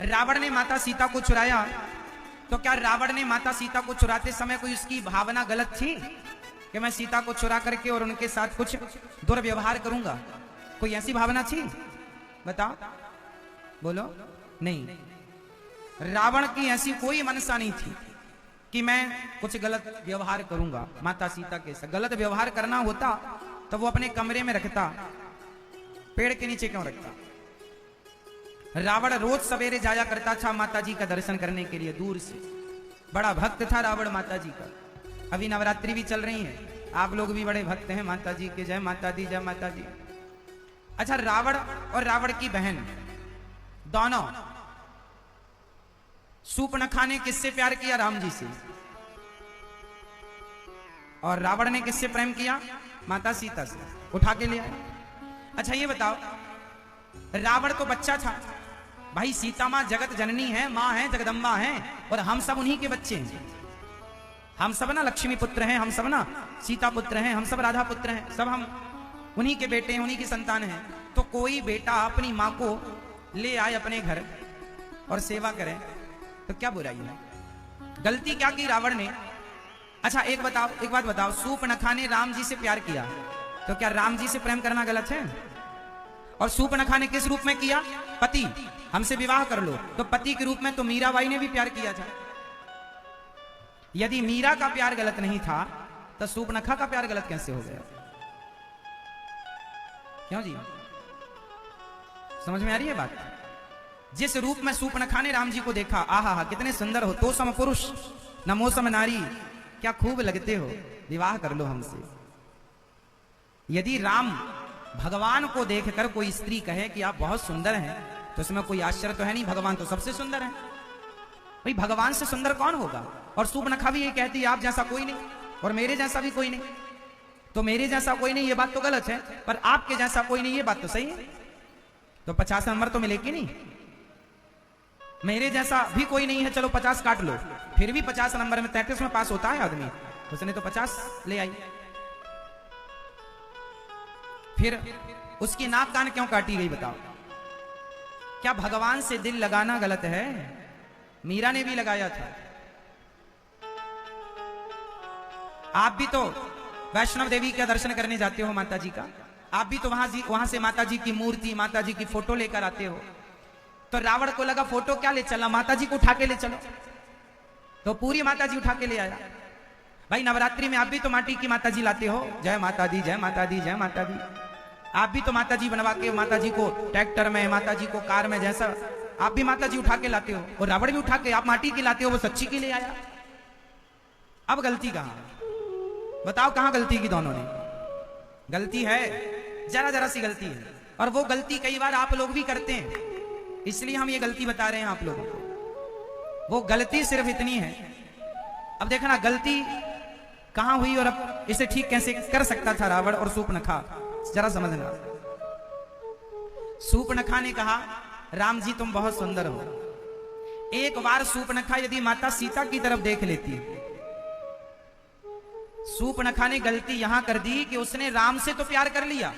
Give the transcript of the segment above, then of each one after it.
रावण ने माता सीता को चुराया, तो क्या रावण ने माता सीता को चुराते समय कोई उसकी भावना गलत थी कि मैं सीता को चुरा करके और उनके साथ कुछ दुर्व्यवहार करूंगा? कोई ऐसी भावना थी? बताओ, बोलो। नहीं, रावण की ऐसी कोई मनसा नहीं थी कि मैं कुछ गलत व्यवहार करूंगा माता सीता के साथ। गलत व्यवहार करना होता तो वो अपने कमरे में रखता, पेड़ के नीचे क्यों रखता? रावण रोज सवेरे जाया करता था माता जी का दर्शन करने के लिए दूर से। बड़ा भक्त था रावण माता जी का। अभी नवरात्रि भी चल रही है, आप लोग भी बड़े भक्त हैं माता जी के। जय माता दी, जय माता दी। अच्छा, रावण और रावण की बहन दोनों, शूर्पणखा ने किससे प्यार किया? राम जी से। और रावण ने किससे प्रेम किया? माता सीता से। उठा के ले आए। अच्छा ये बताओ, रावण तो बच्चा था भाई, सीता मां जगत जननी है, मां है, जगदम्बा है, और हम सब उन्हीं के बच्चे हैं। हम सब ना लक्ष्मी पुत्र हैं, हम सब ना सीता पुत्र हैं, हम सब राधा पुत्र हैं, सब हम उन्हीं के बेटे हैं, उन्हीं की संतान हैं। तो कोई बेटा अपनी मां को ले आए अपने घर और सेवा करे तो क्या बुराई है? गलती क्या की रावण ने? अच्छा एक बात बताओ, शूर्पणखा ने राम जी से प्यार किया, तो क्या राम जी से प्रेम करना गलत है? और शूर्पणखा ने किस रूप में किया? पति, हमसे विवाह कर लो। तो पति के रूप में तो मीराबाई ने भी प्यार किया था। यदि मीरा का प्यार गलत नहीं था तो शूर्पणखा का प्यार गलत कैसे हो गया? क्यों जी, समझ में आ रही है बात? जिस रूप में शूर्पणखा ने राम जी को देखा, आहा कितने सुंदर हो, तो सम पुरुष नमो सम नारी, क्या खूब लगते हो, विवाह कर लो हमसे। यदि राम भगवान को देखकर कोई स्त्री कहे कि आप बहुत सुंदर हैं, तो इसमें कोई आश्चर्य तो है नहीं, भगवान तो सबसे सुंदर है भाई, भगवान से सुंदर कौन होगा? और शूर्पणखा भी ये कहती है आप जैसा कोई नहीं और मेरे जैसा भी कोई नहीं। तो मेरे जैसा कोई नहीं ये बात तो गलत है, पर आपके जैसा कोई नहीं ये बात तो सही है। तो 50 नंबर तो मिलेगी नहीं। मेरे जैसा भी कोई नहीं है, चलो 50 काट लो, फिर भी 50 नंबर में 33 में पास होता है आदमी, उसने तो 50 ले आई। फिर उसकी नाक कान क्यों काटी गई बताओ? क्या भगवान से दिल लगाना गलत है? मीरा ने भी लगाया था। आप भी तो वैष्णव देवी का दर्शन करने जाते हो माता जी का, आप भी तो वहां से माता जी की मूर्ति, माता जी की फोटो लेकर आते हो। तो रावण को लगा फोटो क्या ले चला, माता जी को उठा के ले चलो, तो पूरी माता जी उठा के ले आया। भाई नवरात्रि में आप भी तो माटी की माता जी लाते हो, जय माता दी, जय माता दी, जय माता दी। आप भी तो माता जी बनवा के माता जी को ट्रैक्टर में, माता जी को कार में, जैसा आप भी माता जी उठा के लाते हो। और रावण भी उठा के, आप माटी की लाते हो, वो सच्ची की ले आया। अब गलती कहां? बताओ कहां गलती की? दोनों ने गलती है, जरा जरा सी गलती है, और वो गलती कई बार आप लोग भी करते हैं, इसलिए हम ये गलती बता रहे हैं आप लोगों को। वो गलती सिर्फ इतनी है, अब देखना गलती कहां हुई और अब इसे ठीक कैसे कर सकता था रावण और शूर्पणखा, जरा समझना। शूर्पणखा ने कहा राम जी तुम बहुत सुंदर हो। एक बार शूर्पणखा यदि माता सीता की तरफ देख लेती, शूर्पणखा ने गलती यहां कर दी कि उसने राम से तो प्यार कर लिया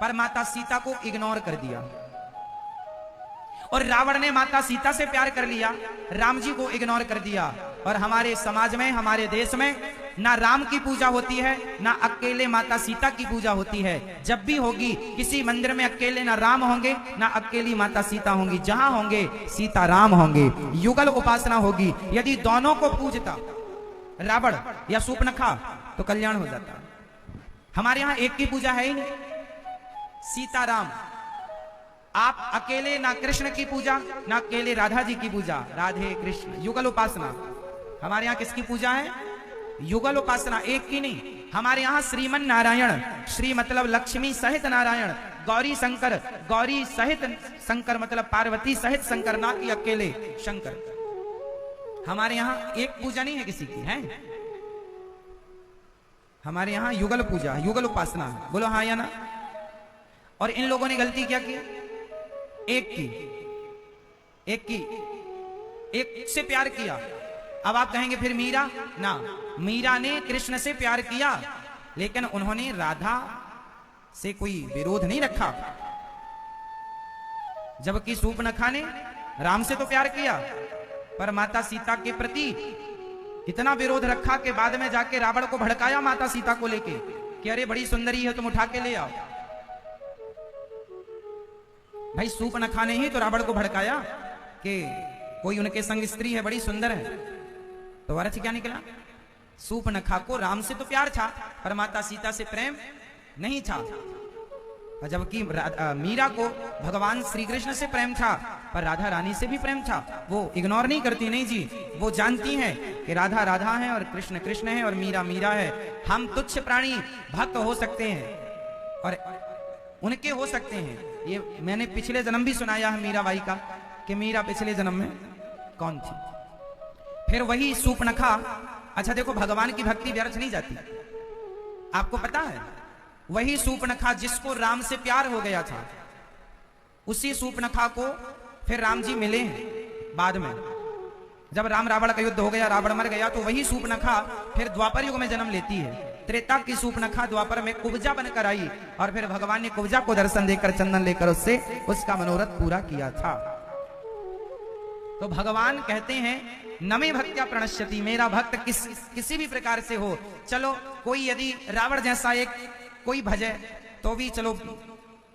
पर माता सीता को इग्नोर कर दिया, और रावण ने माता सीता से प्यार कर लिया, राम जी को इग्नोर कर दिया। और हमारे समाज में, हमारे देश में ना राम की पूजा होती है, ना अकेले माता सीता की पूजा होती है। जब भी होगी किसी मंदिर में अकेले ना राम होंगे, ना अकेली माता सीता होंगी, जहां होंगे सीता राम होंगे, युगल उपासना होगी। यदि दोनों को पूजता रावण या शूर्पणखा तो कल्याण हो जाता। हमारे यहां एक की पूजा है ही नहीं, सीता राम। आप अकेले ना कृष्ण की पूजा, ना अकेले राधा जी की पूजा, राधे कृष्ण, युगल उपासना। हमारे यहाँ किसकी पूजा है? युगल उपासना, एक की नहीं। हमारे यहाँ श्रीमन नारायण, श्री मतलब लक्ष्मी सहित नारायण, गौरी शंकर, गौरी सहित शंकर मतलब पार्वती सहित शंकर, ना कि अकेले शंकर। हमारे यहाँ एक पूजा नहीं है किसी की, है हमारे यहाँ युगल पूजा, युगल उपासना है। बोलो हाँ या ना? और इन लोगों ने गलती क्या की? एक से प्यार किया। अब आप कहेंगे फिर मीरा, ना, मीरा ने कृष्ण से प्यार किया लेकिन उन्होंने राधा से कोई विरोध नहीं रखा, जबकि शूर्पणखा ने राम से तो प्यार किया, पर माता सीता के प्रति इतना विरोध रखा कि बाद में जाके रावण को भड़काया माता सीता को लेके कि अरे बड़ी सुंदरी है, तुम उठा के ले आओ। भाई सूर्पनखा ने ही तो रावण को भड़काया कि कोई उनके संग स्त्री है, बड़ी सुंदर है। तो अर्थ क्या निकला? सूर्पनखा को राम से तो प्यार था, पर माता सीता से प्रेम नहीं था। जबकि मीरा को भगवान श्री कृष्ण से प्रेम था, पर राधा रानी से भी प्रेम था। वो इग्नोर नहीं करती, नहीं जी, वो जानती हैं कि राधा राधा है और कृष्ण कृष्ण है और मीरा मीरा है। हम तुच्छ प्राणी भक्त हो सकते हैं और उनके हो सकते हैं। ये मैंने पिछले जन्म भी सुनाया है मीराबाई का कि मीरा पिछले जन्म में कौन थी। फिर वही सूर्पनखा, अच्छा देखो, भगवान की भक्ति व्यर्थ नहीं जाती, आपको पता है। वही सूर्पनखा जिसको राम से प्यार हो गया था, उसी सूर्पनखा को फिर राम जी मिले हैं बाद में। जब राम रावण का युद्ध हो गया, रावण मर गया, तो वही सूर्पनखा फिर द्वापर युग में जन्म लेती है। त्रेता की सूर्पनखा द्वापर में कुब्जा बनकर आई और फिर भगवान ने कुब्जा को दर्शन देकर चंदन लेकर उससे उसका मनोरथ पूरा किया था। तो भगवान कहते हैं नमे भक्त्या प्रणश्यति, मेरा भक्त किसी भी प्रकार से हो, चलो कोई यदि रावण जैसा एक कोई भजे तो भी चलो,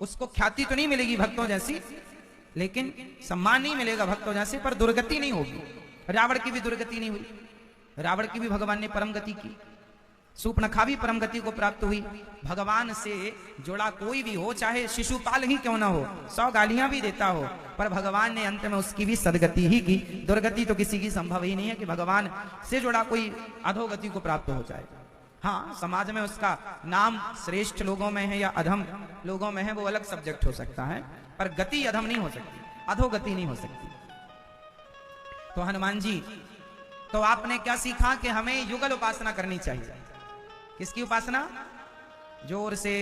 उसको ख्याति तो नहीं मिलेगी भक्तों जैसी, लेकिन सम्मान नहीं मिलेगा भक्तों जैसे, पर दुर्गति नहीं होगी। रावण की भी दुर्गति नहीं हुई, रावण की भी भगवान ने परम गति की, सूर्पनखा भी परम गति को प्राप्त हुई। भगवान से जुड़ा कोई भी हो, चाहे शिशुपाल ही क्यों ना हो, 100 गालियां भी देता हो, पर भगवान ने अंत में उसकी भी सदगति ही की। दुर्गति तो किसी की संभव ही नहीं है कि भगवान से जुड़ा कोई अधोगति को प्राप्त हो जाए। हाँ, समाज में उसका नाम श्रेष्ठ लोगों में है या अधम लोगों में है, वो अलग सब्जेक्ट हो सकता है, पर गति अधम नहीं हो सकती, अधोगति नहीं हो सकती। तो हनुमान जी, तो आपने क्या सीखा कि हमें युगल उपासना करनी चाहिए। किसकी उपासना? जोर से।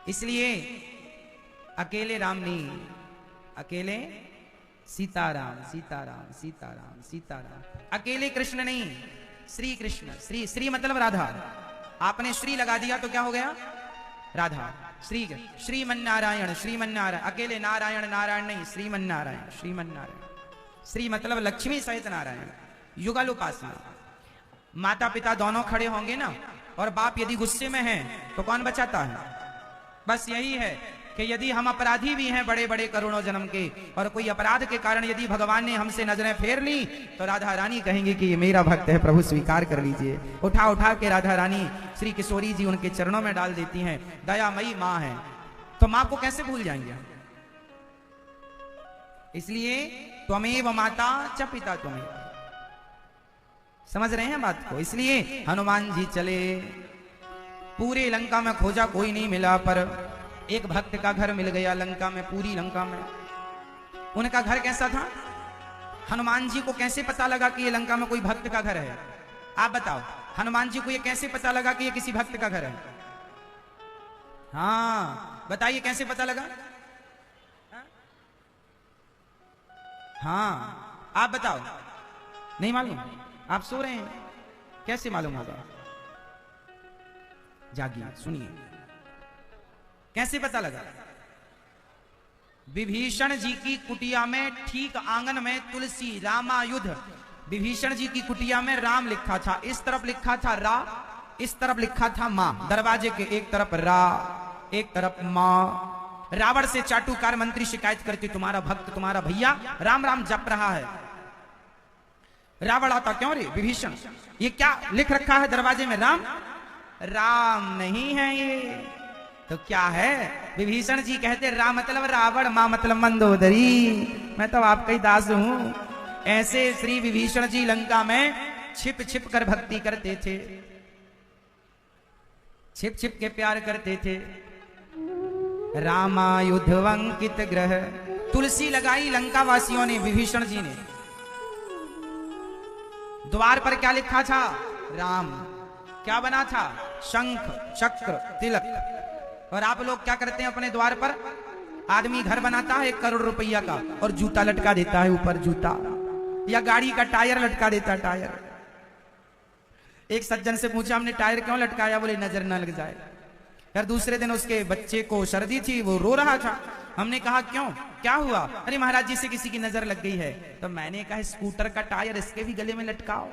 इसलिए अकेले राम नहीं, अकेले सीताराम सीताराम सीताराम सीताराम, अकेले कृष्ण नहीं, श्री कृष्ण। श्री श्री मतलब राधा, आपने श्री लगा दिया तो क्या हो गया? राधा। श्री श्रीमन्नारायण, श्रीमन्नारायण, अकेले नारायण नारायण नहीं, श्रीमन्नारायण श्रीमन्नारायण। श्री मतलब लक्ष्मी सहित नारायण। युगल उपासना, माता पिता दोनों खड़े होंगे ना, और बाप यदि गुस्से में है तो कौन बचाता है? बस यही है कि यदि हम अपराधी भी हैं बड़े बड़े करोड़ों जन्म के, और कोई अपराध के कारण यदि भगवान ने हमसे नजरें फेर ली, तो राधा रानी कहेंगे कि ये मेरा भक्त है, प्रभु स्वीकार कर लीजिए। उठा उठा के राधा रानी श्री किशोरी जी उनके चरणों में डाल देती हैं। दयामयी माँ है, तो माँ को कैसे भूल जाएंगे? इसलिए त्वमेव माता च पिता त्वमेव। समझ रहे हैं बात को? इसलिए हनुमान जी चले, पूरे लंका में खोजा कोई नहीं मिला, पर एक भक्त का घर मिल गया लंका में, पूरी लंका में। उनका घर कैसा था? हनुमान जी को कैसे पता लगा कि ये लंका में कोई भक्त का घर है? आप बताओ, हनुमान जी को ये कैसे पता लगा कि ये किसी भक्त का घर है? हाँ बताइए, कैसे पता लगा? हाँ आप बताओ, नहीं मालूम? आप सो रहे हैं, कैसे मालूम होगा? जागिए, सुनिए, कैसे पता लगा? विभीषण जी की कुटिया में ठीक आंगन में तुलसी रामायुध, विभीषण जी की कुटिया में राम लिखा था, इस तरफ लिखा था रा, इस तरफ लिखा था मां। दरवाजे के एक तरफ रा, एक तरफ मां। रावण से चाटुकार मंत्री शिकायत करती, तुम्हारा भक्त, तुम्हारा भैया राम राम जप रहा है। रावण आता, क्यों रे विभीषण, ये क्या लिख रखा है दरवाजे में? राम? राम नहीं है ये, तो क्या है? विभीषण जी कहते, राम मतलब रावण, मां मतलब मंदोदरी, मैं तो आपका ही दास हूं। ऐसे श्री विभीषण जी लंका में छिप छिप कर भक्ति करते थे, छिप छिप के प्यार करते थे। रामायुधवंकित ग्रह, तुलसी लगाई लंका वासियों ने, विभीषण जी ने। द्वार पर क्या लिखा था? राम। क्या बना था? शंख चक्र तिलक। और आप लोग क्या करते हैं अपने द्वार पर? आदमी घर बनाता है 1 करोड़ रुपया का और जूता लटका देता है ऊपर, जूता, या गाड़ी का टायर लटका देता है, टायर। एक सज्जन से पूछा, हमने टायर क्यों लटकाया? बोले नजर न लग जाए। यार दूसरे दिन उसके बच्चे को सर्दी थी, वो रो रहा था, हमने कहा क्यों, क्या हुआ? अरे महाराज जी से किसी की नजर लग गई है। तो मैंने कहा स्कूटर का टायर इसके भी गले में लटकाओ।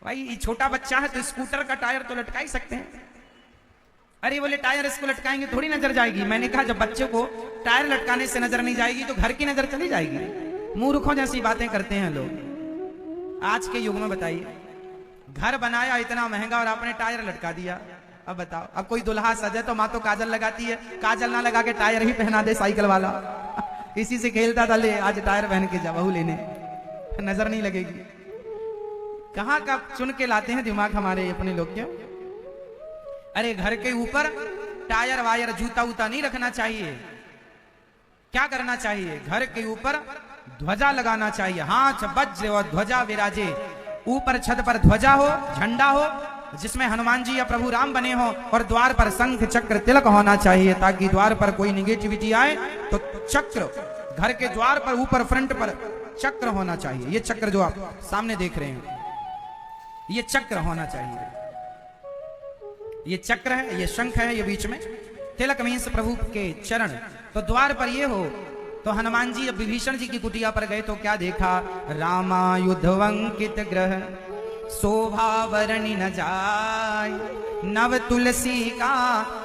भाई ये छोटा बच्चा है तो स्कूटर का टायर तो लटका ही सकते हैं। अरे बोले टायर इसको लटकाएंगे थोड़ी नजर जाएगी। मैंने कहा जब बच्चे को टायर लटकाने से नजर नहीं जाएगी तो घर की नजर चली जाएगी। मूर्खों जैसी बातें करते हैं लोग आज के युग में। बताइए, घर बनाया इतना महंगा और आपने टायर लटका दिया। अब बताओ, अब कोई दुल्हा सजे तो माँ तो काजल लगाती है, काजल ना लगा के टायर ही पहना दे साइकिल वाला। इसी से खेलता था, ले आज टायर पहन के जा बहू लेने, नजर नहीं लगेगी। कहां का चुन के लाते हैं दिमाग हमारे अपने लोग। क्यों? अरे घर के ऊपर टायर वायर जूता उता नहीं रखना चाहिए। क्या करना चाहिए? घर के ऊपर ध्वजा लगाना चाहिए। हाथ वज्र और ध्वजा विराजे, ऊपर छत पर ध्वजा हो, झंडा हो जिसमें हनुमान जी या प्रभु राम बने हो, और द्वार पर शंख चक्र तिलक होना चाहिए ताकि द्वार पर कोई निगेटिविटी आए तो चक्र, घर के द्वार पर ऊपर फ्रंट पर चक्र होना चाहिए। ये चक्र जो आप सामने देख रहे हैं ये चक्र होना चाहिए। ये चक्र है, ये शंख है, ये बीच में तिलक मीन्स प्रभु के चरण। तो द्वार पर ये हो। तो हनुमान जी जब विभीषण जी की कुटिया पर गए तो क्या देखा? रामायुधवंकित ग्रह शोभा वर्णि न जाय, नव तुलसी का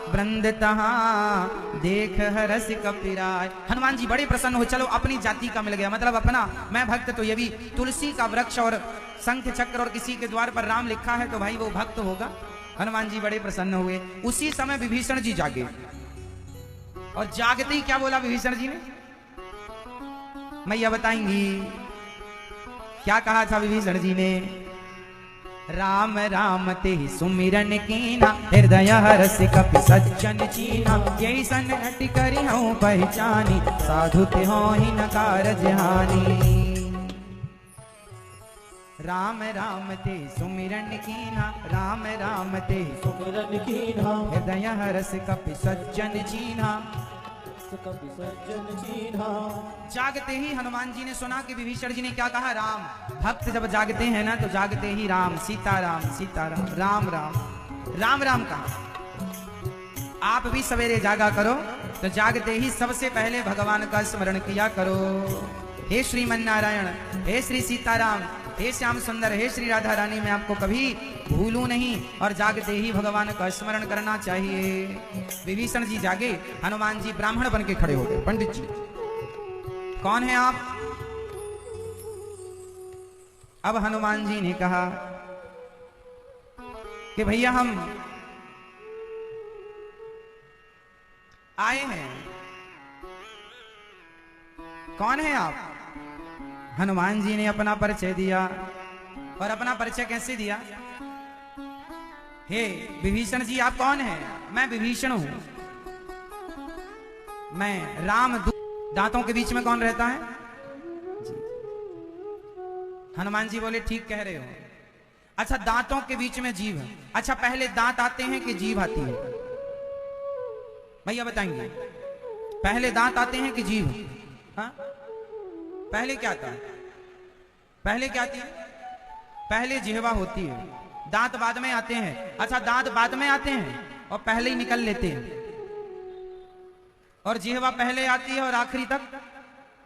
वृंद तहां देख हरस कपिराय। हनुमान जी बड़े प्रसन्न हो, चलो अपनी जाति का मिल गया, मतलब अपना, मैं भक्त तो ये भी तुलसी का वृक्ष और शंख चक्र और किसी के द्वार पर राम लिखा है तो भाई वो भक्त होगा। हनुमान जी बड़े प्रसन्न हुए। उसी समय विभीषण जी जागे और जागते ही क्या बोला विभीषण जी ने? मैया बताएंगी क्या कहा था विभीषण जी ने? राम राम ते सुमिरन कीना, हृदय हरस कपि सज्जन चीना, यही सन नट करी हूँ पहचानी, साधु ते हो ही न कारज हानि। राम राम ते सुमिरन कीना, राम राम ते सुमिरन कीना, हृदय हरस कपि सज्जन चीना, कपि सज्जन चीना। जागते ही हनुमान जी ने सुना कि विभीषण जी ने क्या कहा? राम। भक्त जब जागते हैं ना तो जागते ही राम, सीताराम सीताराम, राम राम, राम राम कहा। आप भी सवेरे जागा करो तो जागते ही सबसे पहले भगवान का स्मरण किया करो। हे श्रीमन नारायण, हे श्री सीताराम, हे श्याम सुंदर, हे श्री राधा रानी, मैं आपको कभी भूलूं नहीं। और जागते ही भगवान का स्मरण करना चाहिए। विभीषण जी जागे, हनुमान जी ब्राह्मण बन के खड़े हो गए। पंडित जी कौन है आप? अब हनुमान जी ने कहा कि भैया हम आए हैं। कौन है आप? हनुमान जी ने अपना परिचय दिया। और अपना परिचय कैसे दिया? हे विभीषण जी आप कौन हैं? मैं विभीषण हूं, मैं राम। दांतों के बीच में कौन रहता है? जी। हनुमान जी बोले ठीक कह रहे हो। अच्छा दांतों के बीच में जीभ है। अच्छा पहले दांत आते हैं कि जीभ आती है? भैया बताएंगे पहले दांत आते हैं कि जीभ? हाँ पहले क्या आता है? पहले क्या आती है? पहले जिह्वा होती है, दांत बाद में आते हैं। अच्छा दांत बाद में आते हैं और पहले ही निकल लेते हैं, और जिह्वा पहले आती है और आखिरी तक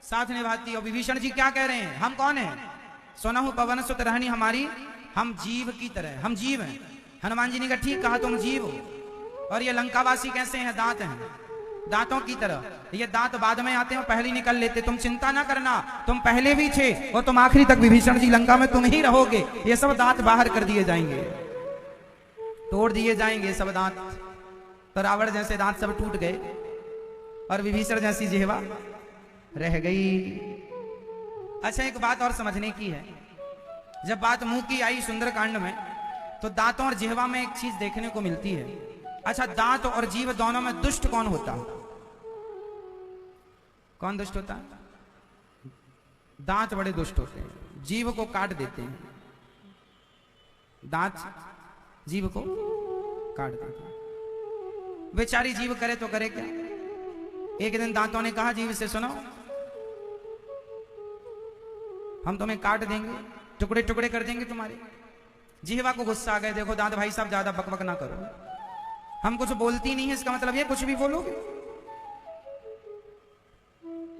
साथ निभाती है। और विभीषण जी क्या कह रहे हैं? हम कौन हैं? सुनहु पवन सुत रहनी हमारी, हम जीव की तरह, हम जीव हैं। हनुमान जी ने कहा ठीक कहा, तुम जीव हो। और ये लंकावासी कैसे हैं? दांत हैं, दांतों की तरह। ये दांत बाद में आते हैं और पहले निकल लेते। तुम चिंता ना करना, तुम पहले भी थे और तुम आखिरी तक विभीषण जी लंका में तुम ही रहोगे। ये सब दांत बाहर कर दिए जाएंगे, तोड़ दिए जाएंगे सब दांत। तो रावण जैसे दांत सब टूट गए और विभीषण जैसी जिह्वा रह गई। अच्छा एक बात और समझने की है, जब बात मुंह की आई सुंदरकांड में तो दांतों और जिह्वा में एक चीज देखने को मिलती है। अच्छा दांत और जीभ दोनों में दुष्ट कौन होता है? कौन दुष्ट होता है? दांत बड़े दुष्ट होते हैं, जीभ को काट देते हैं। दांत जीभ को काट देते हैं। बेचारी जीभ करे तो करे क्या? एक दिन दांतों ने कहा जीभ से सुनो हम तुम्हें काट देंगे, टुकड़े टुकड़े कर देंगे तुम्हारे। जिह्वा को गुस्सा आ गए, देखो दांत भाई साहब ज्यादा बकबक ना करो, हम कुछ बोलती नहीं है, इसका मतलब ये कुछ भी बोलोगे।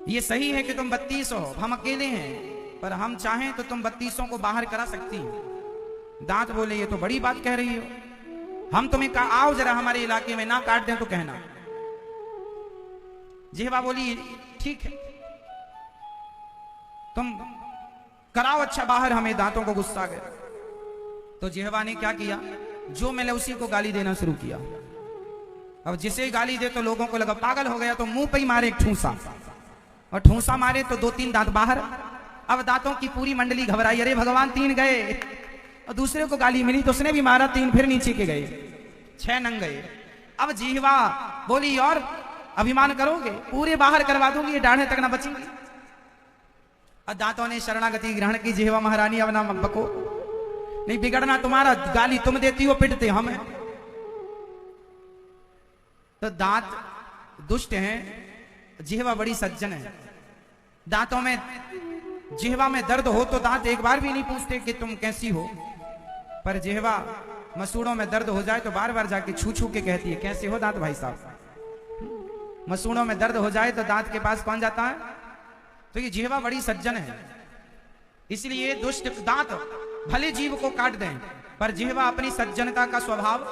ये सही है कि तुम 32 हो, हम अकेले हैं, पर हम चाहें तो तुम 32 को बाहर करा सकती हो। दांत बोले ये तो बड़ी बात कह रही हो, हम तुम्हें कहा आओ जरा हमारे इलाके में, ना काट दें तो कहना। जिह्वा बोली ठीक है, तुम कराओ अच्छा बाहर, हमें दांतों को गुस्सा गया। तो जिह्वा ने क्या किया, जो मिले उसी को गाली देना शुरू किया। अब जिसे गाली दे तो लोगों को लगा पागल हो गया, तो मुंह पे ही मारे एक ठूसा, और ठूसा मारे तो 2-3 दांत बाहर। अब दांतों की पूरी मंडली घबराई, अरे भगवान 3 गए। और दूसरे को गाली मिली तो उसने भी मारा 3, फिर नीचे के गए, 6 नंग गए। अब जिह्वा बोली और अभिमान करोगे, पूरे बाहर करवा दूंगी, ये डाढ़े तक ना बचेंगी। और दांतों ने शरणागति ग्रहण की, जिह्वा महारानी अब ना बको, नहीं बिगड़ना तुम्हारा, गाली तुम देती हो, पिटते हम हैं। तो दांत दुष्ट हैं, जिह्वा बड़ी सज्जन है। दांतों में, जिह्वा में दर्द हो तो दांत एक बार भी नहीं पूछते कि तुम कैसी हो, पर जिह्वा मसूड़ों में दर्द हो जाए तो बार बार जाके छू छू के कहती है कैसे हो दांत भाई साहब। मसूड़ों में दर्द हो जाए तो दांत के पास कौन जाता है? तो ये जिह्वा बड़ी सज्जन है, इसलिए दुष्ट दांत भले जीव को काट दें, पर जिह्वा अपनी सज्जनता का स्वभाव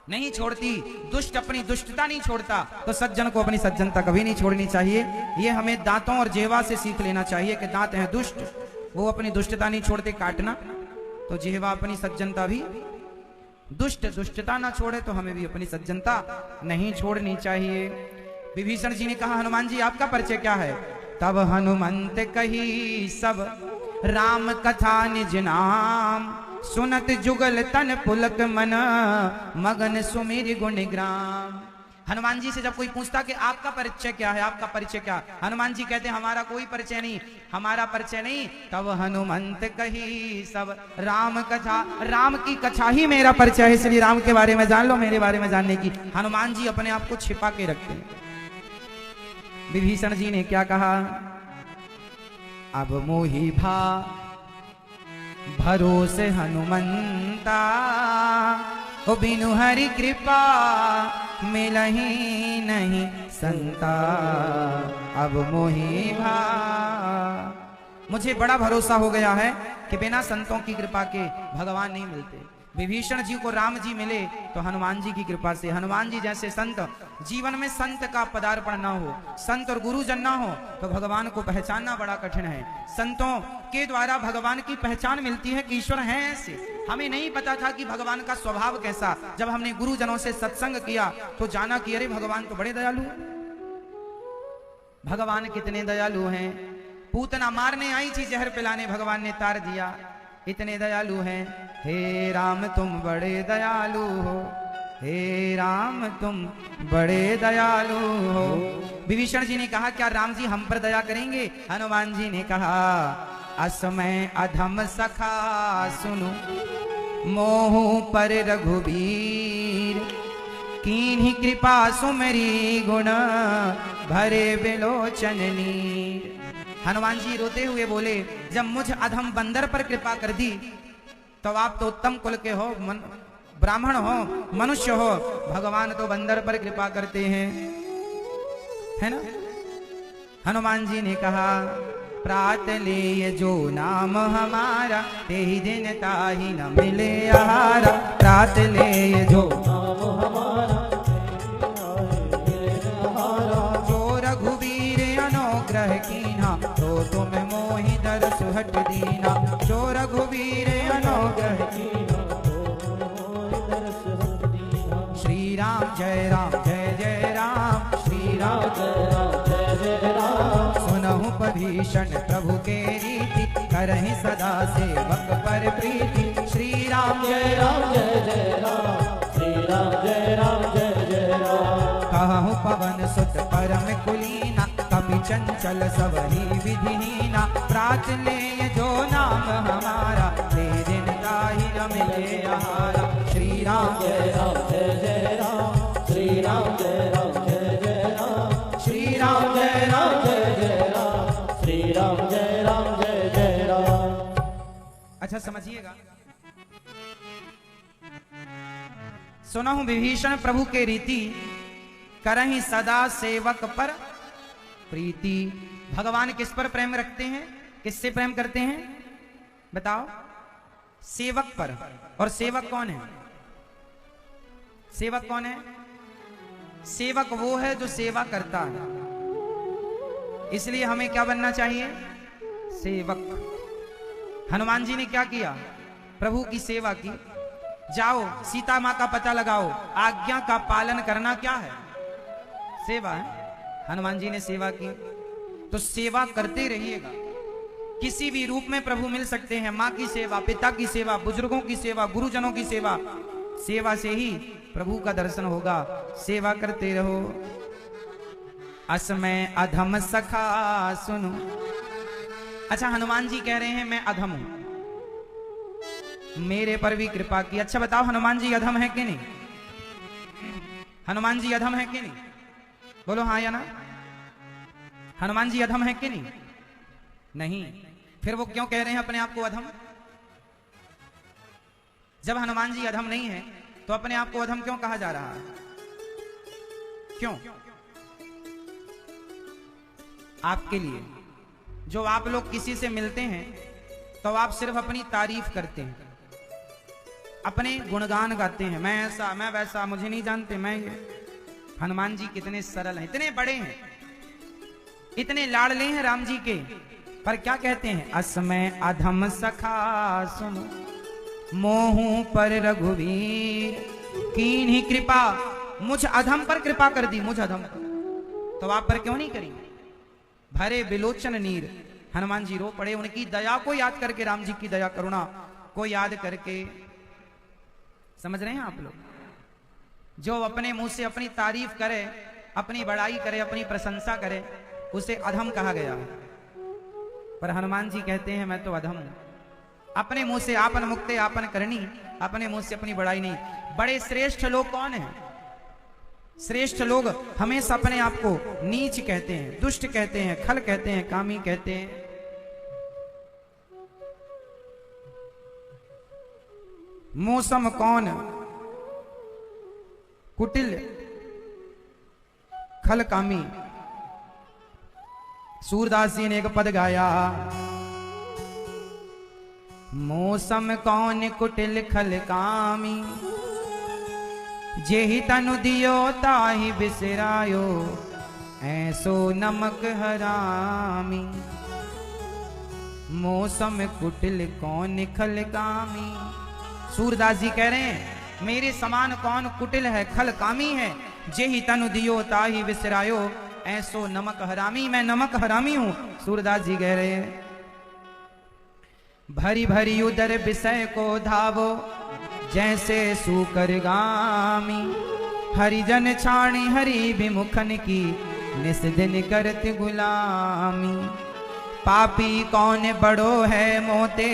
नहीं छोड़ती। दुष्ट अपनी दुष्टता नहीं छोड़ता, तो सज्जन को अपनी सज्जनता कभी नहीं छोड़नी चाहिए। ये हमें दांतों और जिह्वा से सीख लेना चाहिए कि दांत हैं दुष्ट, वो अपनी दुष्टता नहीं छोड़ते काटना, तो जिह्वा अपनी सज्जनता भी, दुष्टता ना छोड़े तो हमें भी अपनी सज्जनता नहीं छोड़नी चाहिए। विभीषण जी ने कहा हनुमान जी आपका परिचय क्या है? तब हनुमंत कही सब राम कथा निज नाम, सुनत जुगल तन पुलक मन, मगन सुमिर गुणग्राम। हनुमान जी से जब कोई पूछता कि आपका परिचय क्या है, आपका परिचय क्या, हनुमान जी कहते हमारा कोई परिचय नहीं, हमारा परिचय नहीं। तब हनुमंत कही सब राम कथा, राम की कथा ही मेरा परिचय है, इसलिए राम के बारे में जान लो, मेरे बारे में जानने की। हनुमान जी अपने आप को छिपा के रखते हैं। विभीषण जी ने क्या कहा? अब मोहि भा भरोसे हनुमंता, ओ बिनु हरि कृपा मिलहि नहीं संता। अब मोहि भा, मुझे बड़ा भरोसा हो गया है कि बिना संतों की कृपा के भगवान नहीं मिलते। विभीषण जी को राम जी मिले तो हनुमान जी की कृपा से। हनुमान जी जैसे संत, जीवन में संत का पदार्पण ना हो, संत और गुरुजन ना हो तो भगवान को पहचानना बड़ा कठिन है। संतों के द्वारा भगवान की पहचान मिलती है कि ईश्वर है ऐसे। हमें नहीं पता था कि भगवान का स्वभाव कैसा, जब हमने गुरुजनों से सत्संग किया तो जाना कि अरे भगवान तो बड़े दयालु हैं। भगवान कितने दयालु हैं। पूतना मारने आई थी जहर पिलाने, भगवान ने तार दिया, इतने दयालु हैं। हे राम तुम बड़े दयालु हो, हे राम तुम बड़े दयालु हो। विभीषण जी ने कहा क्या राम जी हम पर दया करेंगे? हनुमान जी ने कहा असमय अधम सखा सुनो, मोहु पर रघुबीर, कीन्ही कृपा सुमरी गुण, भरे बिलोचन नीर। हनुमान जी रोते हुए बोले जब मुझ अधम बंदर पर कृपा कर दी तो आप तो उत्तम कुल के हो, ब्राह्मण हो, मनुष्य हो, भगवान तो बंदर पर कृपा करते हैं, है ना। हनुमान जी ने कहा प्रात ले जो नाम हमारा, ते ही दिन ताही न मिले आहारा। प्रात ले जो नाम हमारा, जो रघुवीर अनुग्रह कीना, तो तुम मोहि दरस हट दीना। जो रघुवीर अनुग्रह कीना, श्री राम जय जय राम, श्री राम जय जय राम। सुनहु भीषण प्रभु के रीति, करहि सदा सेवक पर प्रीति। श्री राम जय राम, श्री राम जय राम। कहु पवन सुत परम कुलीना, कपि चंचल सबहि विधिहीना। प्रात ले जो नाम हमारा, ते दिन ताहि न मिले आहारा। श्री राम जय राम, श्री राम जय राम, श्री राम जय राम, श्री राम जय राम। अच्छा समझिएगा, सुनहु विभीषण प्रभु के रीति, करहि सदा सेवक पर प्रीति। भगवान किस पर प्रेम रखते हैं, किससे प्रेम करते हैं बताओ? सेवक पर। और सेवक कौन है? सेवक कौन है? सेवक वो है जो सेवा करता है। इसलिए हमें क्या बनना चाहिए? सेवक। हनुमान जी ने क्या किया? प्रभु की सेवा की। जाओ सीता मां का पता लगाओ, आज्ञा का पालन करना क्या है? सेवा है। हनुमान जी ने सेवा की, तो सेवा करते रहिएगा। किसी भी रूप में प्रभु मिल सकते हैं। मां की सेवा, पिता की सेवा, बुजुर्गों की सेवा, गुरुजनों की सेवा। सेवा से ही प्रभु का दर्शन होगा। सेवा करते रहो। असमय अधम सखा सुनो। अच्छा, हनुमान जी कह रहे हैं मैं अधम हूं, मेरे पर भी कृपा की। अच्छा बताओ, हनुमान जी अधम है कि नहीं? हनुमान जी अधम है कि नहीं? बोलो हाँ या ना। हनुमान जी अधम है कि नहीं? नहीं। फिर वो क्यों कह रहे हैं अपने आप को अधम? जब हनुमान जी अधम नहीं है तो अपने आप को अधम क्यों कहा जा रहा है? क्यों? आपके लिए जो आप लोग किसी से मिलते हैं तो आप सिर्फ अपनी तारीफ करते हैं, अपने गुणगान गाते हैं। मैं ऐसा, मैं वैसा, मुझे नहीं जानते, मैं ये। हनुमान जी कितने सरल हैं, इतने बड़े हैं, इतने लाडले हैं राम जी के, पर क्या कहते हैं? असमय अधम सखा सुनो, मोहू पर रघुवीर कीन्ही कृपा। मुझ अधम पर कृपा कर दी, मुझ अधम पर, तो आप पर क्यों नहीं करी? भरे बिलोचन नीर। हनुमान जी रो पड़े। उनकी दया को याद करके, राम जी की दया करुणा को याद करके। समझ रहे हैं आप लोग? जो अपने मुंह से अपनी तारीफ करे, अपनी बड़ाई करे, अपनी प्रशंसा करे, उसे अधम कहा गया है। पर हनुमान जी कहते हैं मैं तो अधम हूं। अपने मुंह से आपन मुक्ते आपन करनी, अपने मुंह से अपनी बड़ाई नहीं। बड़े श्रेष्ठ लोग कौन हैं? श्रेष्ठ लोग हमेशा अपने आप को नीच कहते हैं, दुष्ट कहते हैं, खल कहते हैं, कामी कहते हैं। मौसम कौन कुटिल खल कामी। सूरदास जी ने एक पद गाया, मौसम कौन कुटिल खल कामी, जेहि तनु दियो ताहि बिसरायो, ऐसो नमक हरामी। मौसम कुटिल कौन खल कामी। सूरदास जी कह रहे हैं मेरे समान कौन कुटिल है, खल कामी है। जेहि तनु दियो ताहि बिसरायो, ऐसो नमक हरामी। मैं नमक हरामी हूं, सूरदास जी कह रहे हैं। भरी भरी उदर विषय को धावो, जैसे सूकर गामी। हरिजन छाणी हरि विमुखन की, निस दिन करत गुलामी। पापी कौन बड़ो है मोते,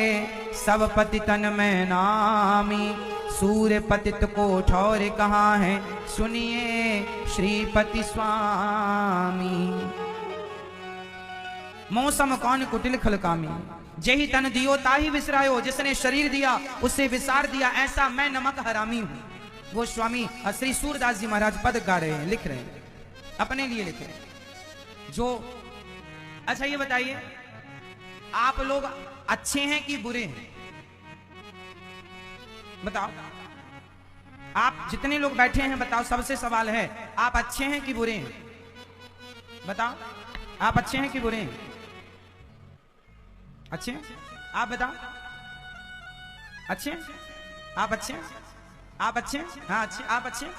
सब पतितन में नामी। सूर्य पतित को ठौर कहाँ है, सुनिए श्रीपति स्वामी। मौसम कौन कुटिल खलकामी, जेहि तन दियो ताहि विसरायो। जिसने शरीर दिया उसे विसार दिया, ऐसा मैं नमक हरामी हूं। वो स्वामी श्री सूरदास जी महाराज पद गा रहे हैं, लिख रहे हैं, अपने लिए लिख रहे हैं। जो अच्छा ये बताइए, आप लोग अच्छे हैं कि बुरे हैं? बताओ, आप जितने लोग बैठे हैं बताओ, सबसे सवाल है, आप अच्छे हैं कि बुरे हैं? बताओ, आप अच्छे हैं कि बुरे हैं? अच्छे हैं? आप बताओ, अच्छे हैं? आप अच्छे हैं? आप अच्छे हैं? हाँ अच्छे। आप अच्छे हैं?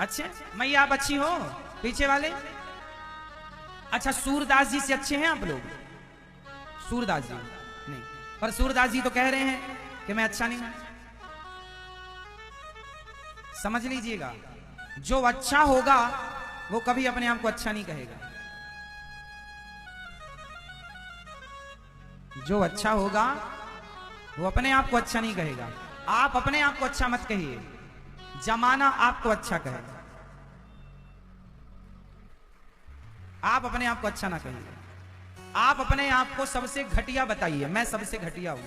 अच्छे? मैया आप अच्छी हो? पीछे वाले? अच्छा, सूरदास जी से अच्छे हैं आप लोग? सूरदास जी नहीं, पर सूरदास जी तो कह रहे हैं कि मैं अच्छा नहीं हूं। समझ लीजिएगा, जो अच्छा होगा वो कभी अपने आप को अच्छा नहीं कहेगा। जो अच्छा होगा वो अपने आप को अच्छा नहीं कहेगा। आप अपने आप को अच्छा मत कहिए, जमाना आपको अच्छा कहेगा। आप अपने आप को अच्छा ना कहिए। आप अपने आप को सबसे घटिया बताइए, मैं सबसे घटिया हूं।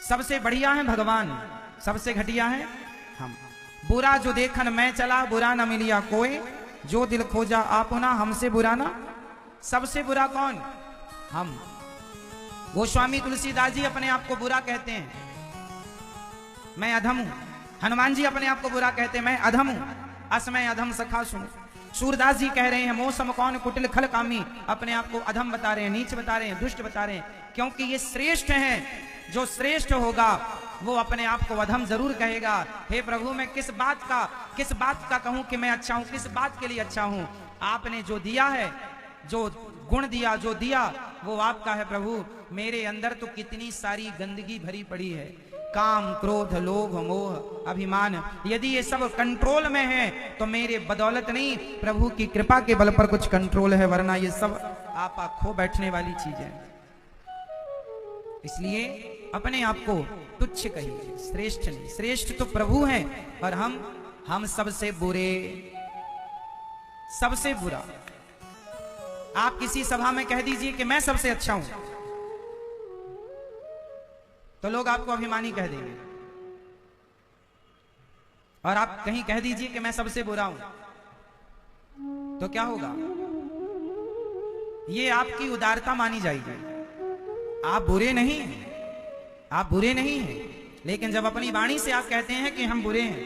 सबसे बढ़िया है भगवान, सबसे घटिया है हम। बुरा जो देखन मैं चला, बुरा न मिलिया कोई। जो दिल खोजा आपना, हमसे बुरा ना। सबसे बुरा कौन? हम। गोस्वामी तुलसीदास जी अपने आप को बुरा कहते हैं, मैं अधम हूं। हनुमान जी अपने आप को बुरा कहते हैं, मैं अधम हूं। असमय अधम सखा सुन। सूरदास जी कह रहे हैं, मौसम कौन कुटिल खल कामी, अपने आप को अधम बता रहे हैं, नीच बता रहे हैं, दुष्ट बता रहे हैं, क्योंकि ये श्रेष्ठ हैं। जो श्रेष्ठ होगा वो अपने आप को अधम जरूर कहेगा। हे प्रभु, मैं किस बात का कहूं कि मैं अच्छा हूं, किस बात के लिए अच्छा हूं? आपने जो दिया है, जो गुण दिया, जो दिया, वो आपका है प्रभु। मेरे अंदर तो कितनी सारी गंदगी भरी पड़ी है, काम, क्रोध, लोभ, मोह, अभिमान। यदि ये सब कंट्रोल में है तो मेरे बदौलत नहीं, प्रभु की कृपा के बल पर कुछ कंट्रोल है, वरना ये सब आपा खो बैठने वाली चीज है। इसलिए अपने आप को तुच्छ कहिए, श्रेष्ठ नहीं। श्रेष्ठ तो प्रभु हैं और हम सबसे बुरे, सबसे बुरा। आप किसी सभा में कह दीजिए कि मैं सबसे अच्छा हूं, तो लोग आपको अभिमानी कह देंगे। और आप कहीं कह दीजिए कि मैं सबसे बुरा हूं, तो क्या होगा? ये आपकी उदारता मानी जाएगी। आप बुरे नहीं हैं, आप बुरे नहीं हैं, लेकिन जब अपनी वाणी से आप कहते हैं कि हम बुरे हैं,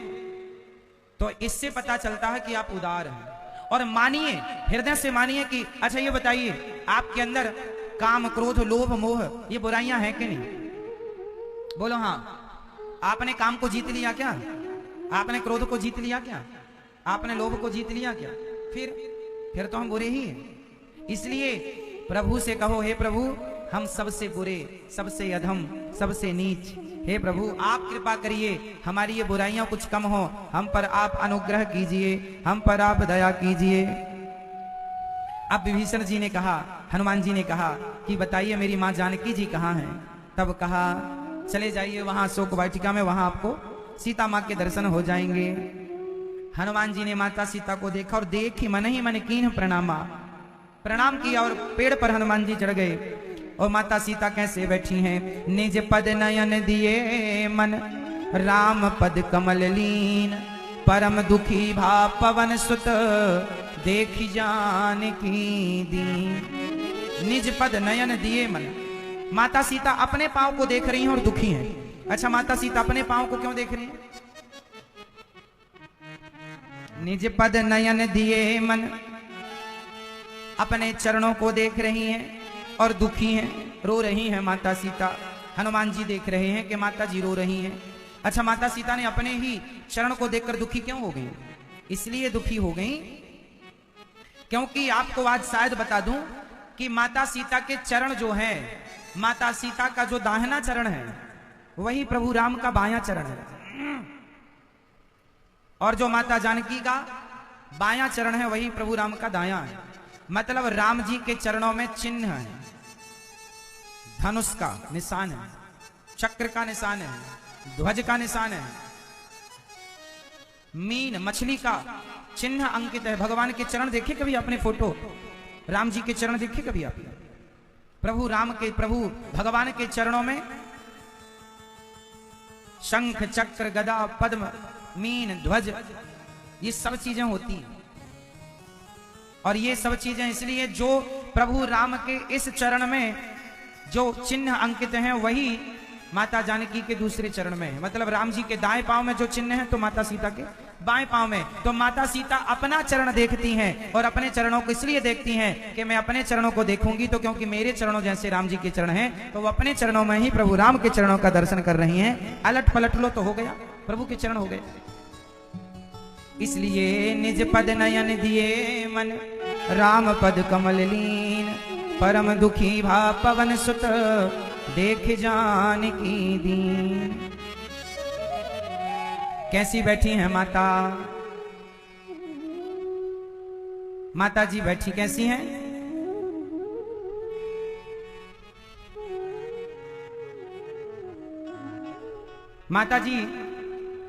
तो इससे पता चलता है कि आप उदार हैं। और मानिए, हृदय से मानिए कि अच्छा ये बताइए, आपके अंदर काम, क्रोध, लोभ, मोह, ये बुराइयां हैं कि नहीं? बोलो हाँ। आपने काम को जीत लिया क्या? आपने क्रोध को जीत लिया क्या? आपने लोभ को जीत लिया क्या? फिर तो हम बुरे ही हैं। इसलिए प्रभु से कहो, हे प्रभु, हम सबसे बुरे, सबसे अधम, सबसे नीच। हे प्रभु, आप कृपा करिए, हमारी ये बुराइयां कुछ कम हो, हम पर आप अनुग्रह कीजिए, हम पर आप दया कीजिए। अब विभीषण जी ने कहा, हनुमान जी ने कहा कि बताइए मेरी माँ जानकी जी कहाँ हैं? तब कहा, चले जाइए वहां शोक वाटिका में, वहां आपको सीता माँ के दर्शन हो जाएंगे। हनुमान जी ने माता सीता को देखा और देखी मन ही मन कीन्ह प्रणामा, प्रणाम किया और पेड़ पर हनुमान जी चढ़ गए। और माता सीता कैसे बैठी हैं? निज पद नयन दिए मन, राम पद कमल लीन, परम दुखी भा पवन सुत, देख जानकी दीन। निज पद नयन दिए मन, माता सीता अपने पांव को देख रही हैं और दुखी हैं। अच्छा, माता सीता अपने पांव को क्यों देख रही हैं? निज पद नयन दिए मन, अपने चरणों को देख रही हैं और दुखी हैं, रो रही हैं माता सीता। हनुमान जी देख रहे हैं कि माता जी रो रही हैं। अच्छा, माता सीता ने अपने ही चरण को देखकर दुखी क्यों हो गई? इसलिए दुखी हो गई क्योंकि आपको आज शायद बता दूं कि माता सीता के चरण जो है, माता सीता का जो दाहिना चरण है वही प्रभु राम का बायां चरण है, और जो माता जानकी का बायां चरण है वही प्रभु राम का दायां है। मतलब राम जी के चरणों में चिन्ह है, धनुष का निशान है, चक्र का निशान है, ध्वज का निशान है, मीन मछली का चिन्ह अंकित है। भगवान के चरण देखे कभी आपने? फोटो राम जी के चरण देखे कभी आपने? प्रभु राम के, प्रभु भगवान के चरणों में शंख, चक्र, गदा, पद्म, मीन, ध्वज, ये सब चीजें होती हैं। और ये सब चीजें इसलिए जो प्रभु राम के इस चरण में जो चिन्ह अंकित हैं वही माता जानकी के दूसरे चरण में है। मतलब राम जी के दाएं पांव में जो चिन्ह है तो माता सीता के बाएं पांव में। तो माता सीता अपना चरण देखती हैं और अपने चरणों को इसलिए देखती हैं कि मैं अपने चरणों को देखूंगी तो क्योंकि मेरे चरणों जैसे राम जी के चरण हैं, तो वो अपने चरणों में ही प्रभु राम के चरणों का दर्शन कर रही हैं। अलट पलट लो तो हो गया, प्रभु के चरण हो गए। इसलिए निज पद नयन दिए मन, राम पद कमल लीन, परम दुखी भा पवन सुत, देख जानकी दीन। कैसी बैठी हैं माता? माता जी बैठी कैसी हैं? माता जी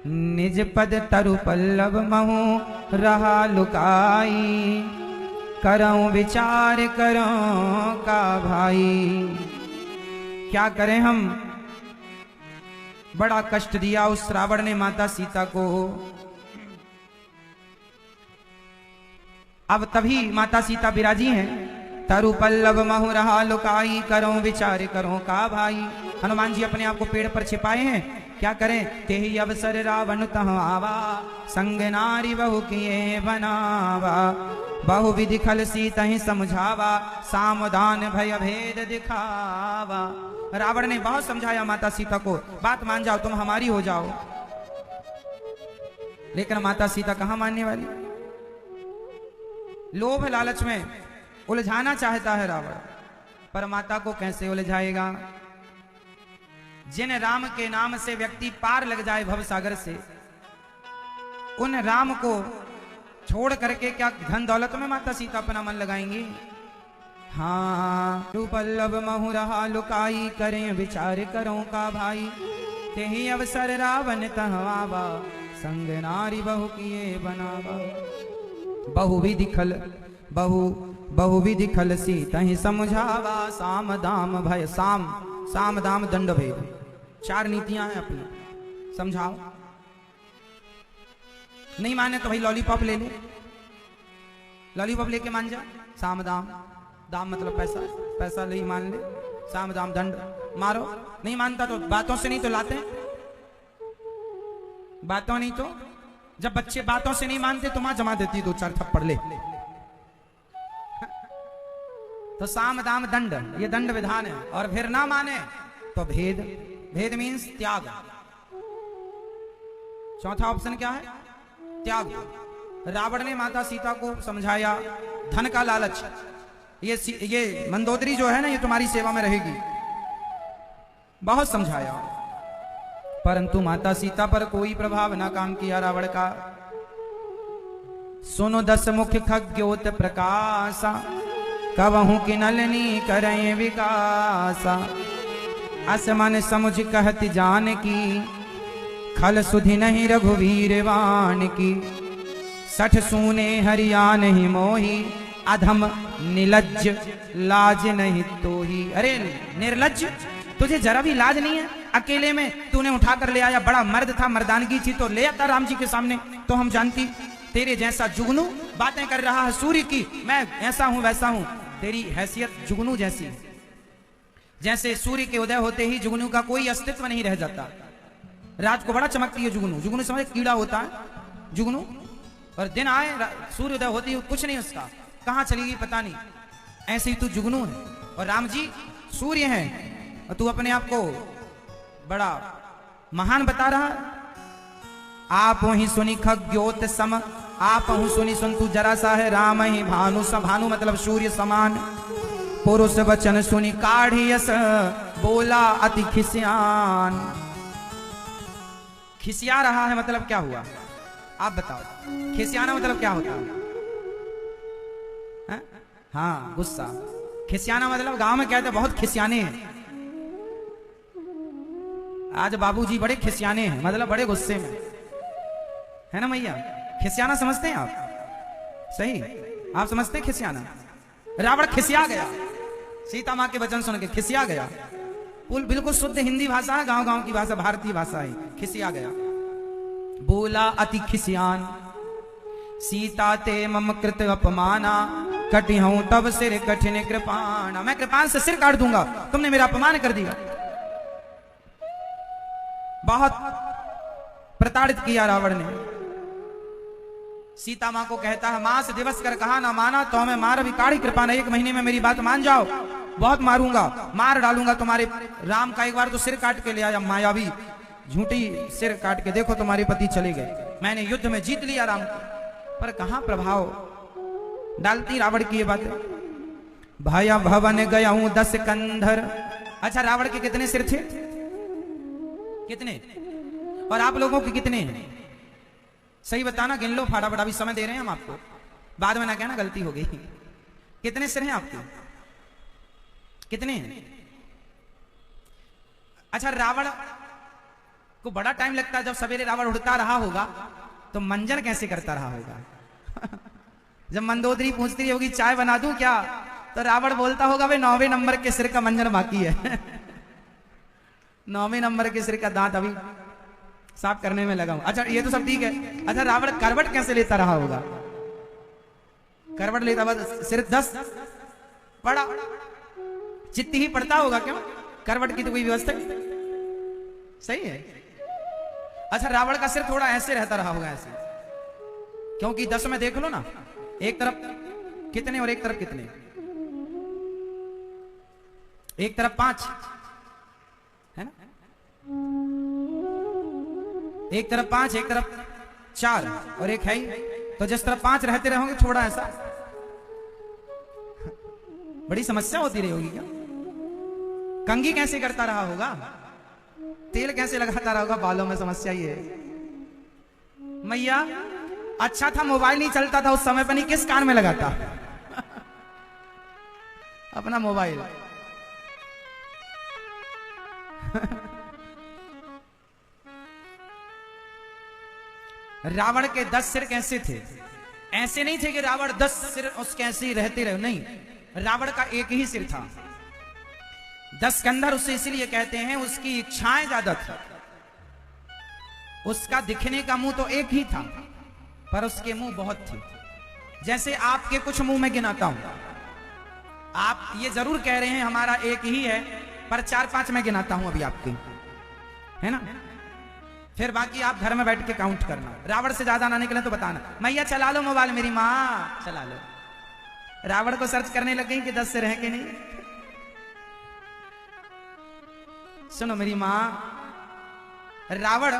निज पद तरु पल्लव महु रहा लुकाई, करऊं विचार करऊं का भाई। क्या करें हम, बड़ा कष्ट दिया उस रावण ने माता सीता को। अब तभी माता सीता विराजी हैं। तरु पल्लव महु रहा लुकाई, करो विचार करो का भाई। हनुमान जी अपने आप को पेड़ पर छिपाए हैं, क्या करें। तेहि अवसर रावण तह आवा, संग नारी बहु किए बनावा। बहु विधि खल सीता ही समझावा, सामदान भय भेद दिखावा। रावण ने बहुत समझाया माता सीता को, बात मान जाओ, तुम हमारी हो जाओ। लेकिन माता सीता कहां मानने वाली। लोभ लालच में उलझाना चाहता है रावण, पर माता को कैसे उलझाएगा। जिन राम के नाम से व्यक्ति पार लग जाए भव सागर से, उन राम को छोड़ करके क्या धन दौलत में माता सीता अपना मन लगाएंगी। हाँ, पल्लव महु रहा लुकाई, करें विचार करो का भाई। तेहि अवसर रावण तह आवा, संग नारी बहु किए बनावा। बहु विधि खल सीता ही समझावा, साम दाम भय साम दाम दंड भेद। 4 नीतियां हैं अपनी, समझाओ। नहीं माने तो भाई लॉलीपॉप ले ले, लॉलीपॉप लेके मान जा। साम दाम, दाम मतलब पैसा, पैसा ले मान ले। साम दाम दंड, मारो। नहीं मानता तो बातों से नहीं तो लाते, बातों नहीं तो जब बच्चे बातों से नहीं मानते तो मां जमा देती 2-4 थप्पड़ ले। तो साम दाम दंड, ये दंड विधान है। और फिर ना माने तो भेद। भेद मीन्स त्याग। चौथा ऑप्शन क्या है, त्याग। रावण ने माता सीता को समझाया, धन का लालच, ये मंदोदरी जो है ना, ये तुम्हारी सेवा में रहेगी, बहुत समझाया। परंतु माता सीता पर कोई प्रभाव ना काम किया रावण का। सुनो 10 मुख खग्योत प्रकाशा, कबहू की नलनी करें विकासा। असमन समुझ कहत जान की, खल सुधि नहीं रघुवीर वान की। 60 सूने हरिया नहीं मोही, अधम निलज्ज लाज नहीं तो ही। अरे निर्लज्ज, तुझे जरा भी लाज नहीं है। अकेले में तूने उठा कर ले आया, बड़ा मर्द था, मर्दानगी थी तो ले आता राम जी के सामने, तो हम जानती। तेरे जैसा जुगनू बातें कर रहा है सूर्य की, मैं ऐसा हूं वैसा हूं। तेरी हैसियत जुगनू जैसी, जैसे सूर्य के उदय होते ही जुगनू का कोई अस्तित्व नहीं रह जाता। रात को बड़ा चमकती है जुगनू, जुगनू समझ कीड़ा होता है जुगनू, और दिन आए सूर्य उदय होती है कुछ नहीं उसका, कहां चलेगी पता नहीं। ऐसे ही तू जुगनू है और राम जी सूर्य हैं, और तू अपने आप को बड़ा महान बता रहा। आप ही सुनी खग्योत सम, आप हूं सुनी सुन तू जरा सा है। राम ही भानु सा, भानु मतलब सूर्य समान। पुरुष वचन सुनी काढ़ियस, बोला अति खिसियान। खिसिया रहा है मतलब क्या हुआ, आप बताओ। खिसियाना मतलब क्या होता है? हाँ, गुस्सा। खिसियाना मतलब गांव में कहते बहुत खिसियाने हैं। आज बाबूजी बड़े खिसियाने हैं, मतलब बड़े गुस्से में है ना मैया। खिसियाना समझते हैं आप? सही, आप समझते हैं खिसियाना। रावण खिसिया गया, सीता मां के वचन सुन के खिसिया गया। बिल्कुल शुद्ध हिंदी भाषा है, गांव गांव की भाषा, भारतीय भाषा है। खिसिया गया, बोला अति खिसियान। सीता ते मम कृत अपमाना, कटी हूं तब सिर कठिन कृपाना। मैं कृपान से सिर काट दूंगा, तुमने मेरा अपमान कर दिया। बहुत प्रताड़ित किया रावण ने। सीता मां को कहता है, मां से दिवस कर कहा ना माना तो हमें मार भी काढ़ी कृपा नहीं, 1 महीने में मेरी बात मान जाओ, बहुत मारूंगा, मार डालूंगा तुम्हारे राम का। एक बार तो सिर काट के ले आया मायावी, झूठी सिर काट के, देखो तुम्हारे पति चले गए, मैंने युद्ध में जीत लिया राम को। पर कहां प्रभाव डालती रावण की ये बातें। भया भवन गया हूं 10 कंधर। अच्छा, रावण के कितने सिर थे? कितने? और आप लोगों के कितने हैं? सही बताना, गिन लो फटाफट, अभी समय दे रहे हैं हम आपको, बाद में ना कहना गलती हो गई। कितने सिर हैं आपके? कितने हैं? अच्छा, रावण को बड़ा टाइम लगता है। जब सवेरे रावण उड़ता रहा होगा तो मंजन कैसे करता रहा होगा? जब मंदोदरी पूछती होगी चाय बना दूं क्या, तो रावण बोलता होगा भाई 9वें नंबर के सिर का मंजन बाकी है। 9वें नंबर के सिर का दांत अभी साफ करने में लगा हूं। अच्छा, ये तो सब ठीक है। अच्छा, रावण करवट कैसे लेता रहा होगा? करवट लेता बस सिर 10 पड़ा, चित्त ही पड़ता होगा, क्यों? करवट की तो कोई व्यवस्था नहीं। सही है। अच्छा, रावण का सिर थोड़ा ऐसे रहता रहा होगा, ऐसे, क्योंकि 10 में देख लो ना, एक तरफ कितने और एक तरफ कितने, एक तरफ 5 है ना, एक तरफ 5 एक तरफ 4 और एक है ही, तो जिस तरफ 5 रहते रहोगे थोड़ा ऐसा, बड़ी समस्या होती रही होगी क्या? कंघी कैसे करता रहा होगा, तेल कैसे लगाता रहा होगा बालों में, समस्या ये है। मैया अच्छा था मोबाइल नहीं चलता था उस समय पर, नहीं किस कान में लगाता अपना मोबाइल रावण के 10 सिर कैसे थे? ऐसे नहीं थे कि रावण 10 सिर उसके ऐसे ही रहते रहे, नहीं, रावण का एक ही सिर था। 10 कंधर उससे इसलिए कहते हैं, उसकी इच्छाएं ज्यादा थी। उसका दिखने का मुंह तो एक ही था, पर उसके मुंह बहुत थे। जैसे आपके कुछ मुंह में गिनाता हूं, आप ये जरूर कह रहे हैं हमारा एक ही है, पर 4-5 में गिनाता हूं अभी आपके, है ना? फिर बाकी आप घर में बैठ के काउंट करना। रावण से ज्यादा ना निकले तो बताना। मैया चला लो मोबाइल, मेरी माँ चला लो। रावण को सर्च करने लग गई कि 10 सिर हैं कि नहीं। सुनो मेरी माँ, रावण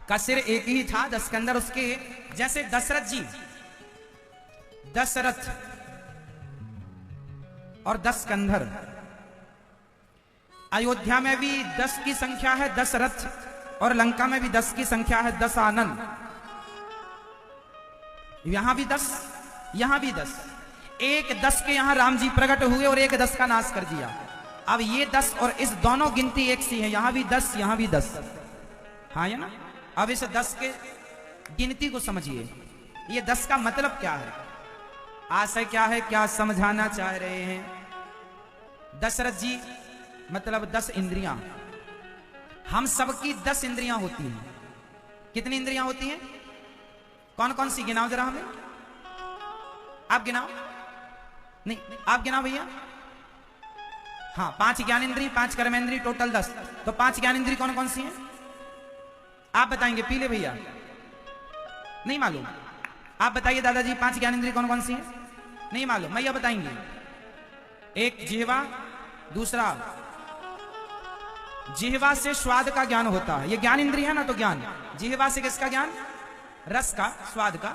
का सिर एक ही था, 10 कंधर उसके। जैसे दशरथ जी, दशरथ और 10 कंधर। अयोध्या में भी 10 की संख्या है, 10 रथ, और लंका में भी 10 की संख्या है, 10 आनंद। यहां भी 10, यहां भी 10। एक 10 के यहां राम जी प्रकट हुए और एक 10 का नाश कर दिया। अब ये 10 और इस दोनों गिनती एक सी है, यहां भी 10 यहां भी 10। हाँ है ना? अब इस 10 के गिनती को समझिए, ये 10 का मतलब क्या है, आशय क्या है, क्या समझाना चाह रहे हैं। दशरथ जी मतलब 10 इंद्रियां। हम सबकी 10 इंद्रियां होती हैं। कितनी इंद्रियां होती हैं? कौन कौन सी गिनाओ जरा हमें, आप गिनाओ। नहीं आप गिनाओ भैया। हाँ, 5 ज्ञान इंद्री, 5 कर्मेंद्री, टोटल 10। तो 5 ज्ञान इंद्री कौन कौन सी हैं? आप बताएंगे, पीले भैया नहीं मालूम। आप बताइए दादाजी, 5 ज्ञान इंद्री कौन कौन सी हैं? नहीं मालूम, भैया बताएंगे। एक जिह्वा, दूसरा जिह्वा से स्वाद का ज्ञान होता है, ये ज्ञान इंद्री है ना, तो ज्ञान जिह्वा से किसका ज्ञान? रस का, स्वाद का।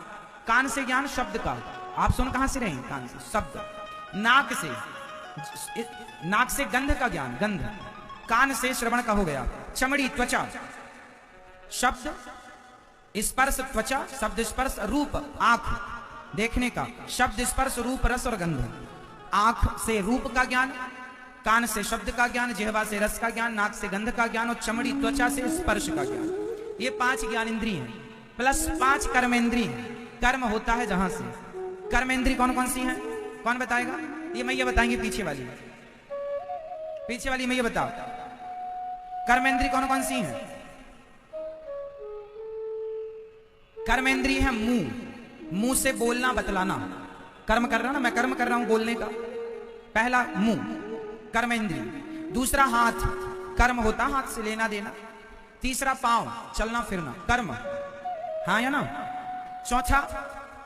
कान से ज्ञान शब्द का। आप सुन कहां से रहे हैं? कान से शब्द। नाक से गंध का ज्ञान, गंध। कान से श्रवण का हो गया। चमड़ी, त्वचा, शब्द, स्पर्श, त्वचा, शब्द, स्पर्श, रूप, आंख देखने का, शब्द, स्पर्श, रूप, रस और गंध। आंख से रूप का ज्ञान, कान से शब्द का ज्ञान, जिह्वा से रस का ज्ञान, नाक से गंध का ज्ञान और चमड़ी, त्वचा से स्पर्श का ज्ञान। ये 5 ज्ञान इंद्रिय हैं, प्लस 5 कर्मेंद्रिय। कर्म होता है जहां से। कर्मेंद्रिय कौन कौन सी हैं? कौन बताएगा? ये मैया बताएंगे, पीछे वाली, पीछे वाली मैया बताओ। कर्मेंद्रिय कौन कौन सी हैं? कर्मेंद्रिय है मुंह, मुंह से बोलना बतलाना। कर्म कर रहा ना, मैं कर्म कर रहा हूं बोलने का। पहला मुंह, कर्मेंद्रिय। दूसरा हाथ, कर्म होता हाथ से लेना देना। तीसरा पांव, चलना फिरना, कर्म, हाँ या ना।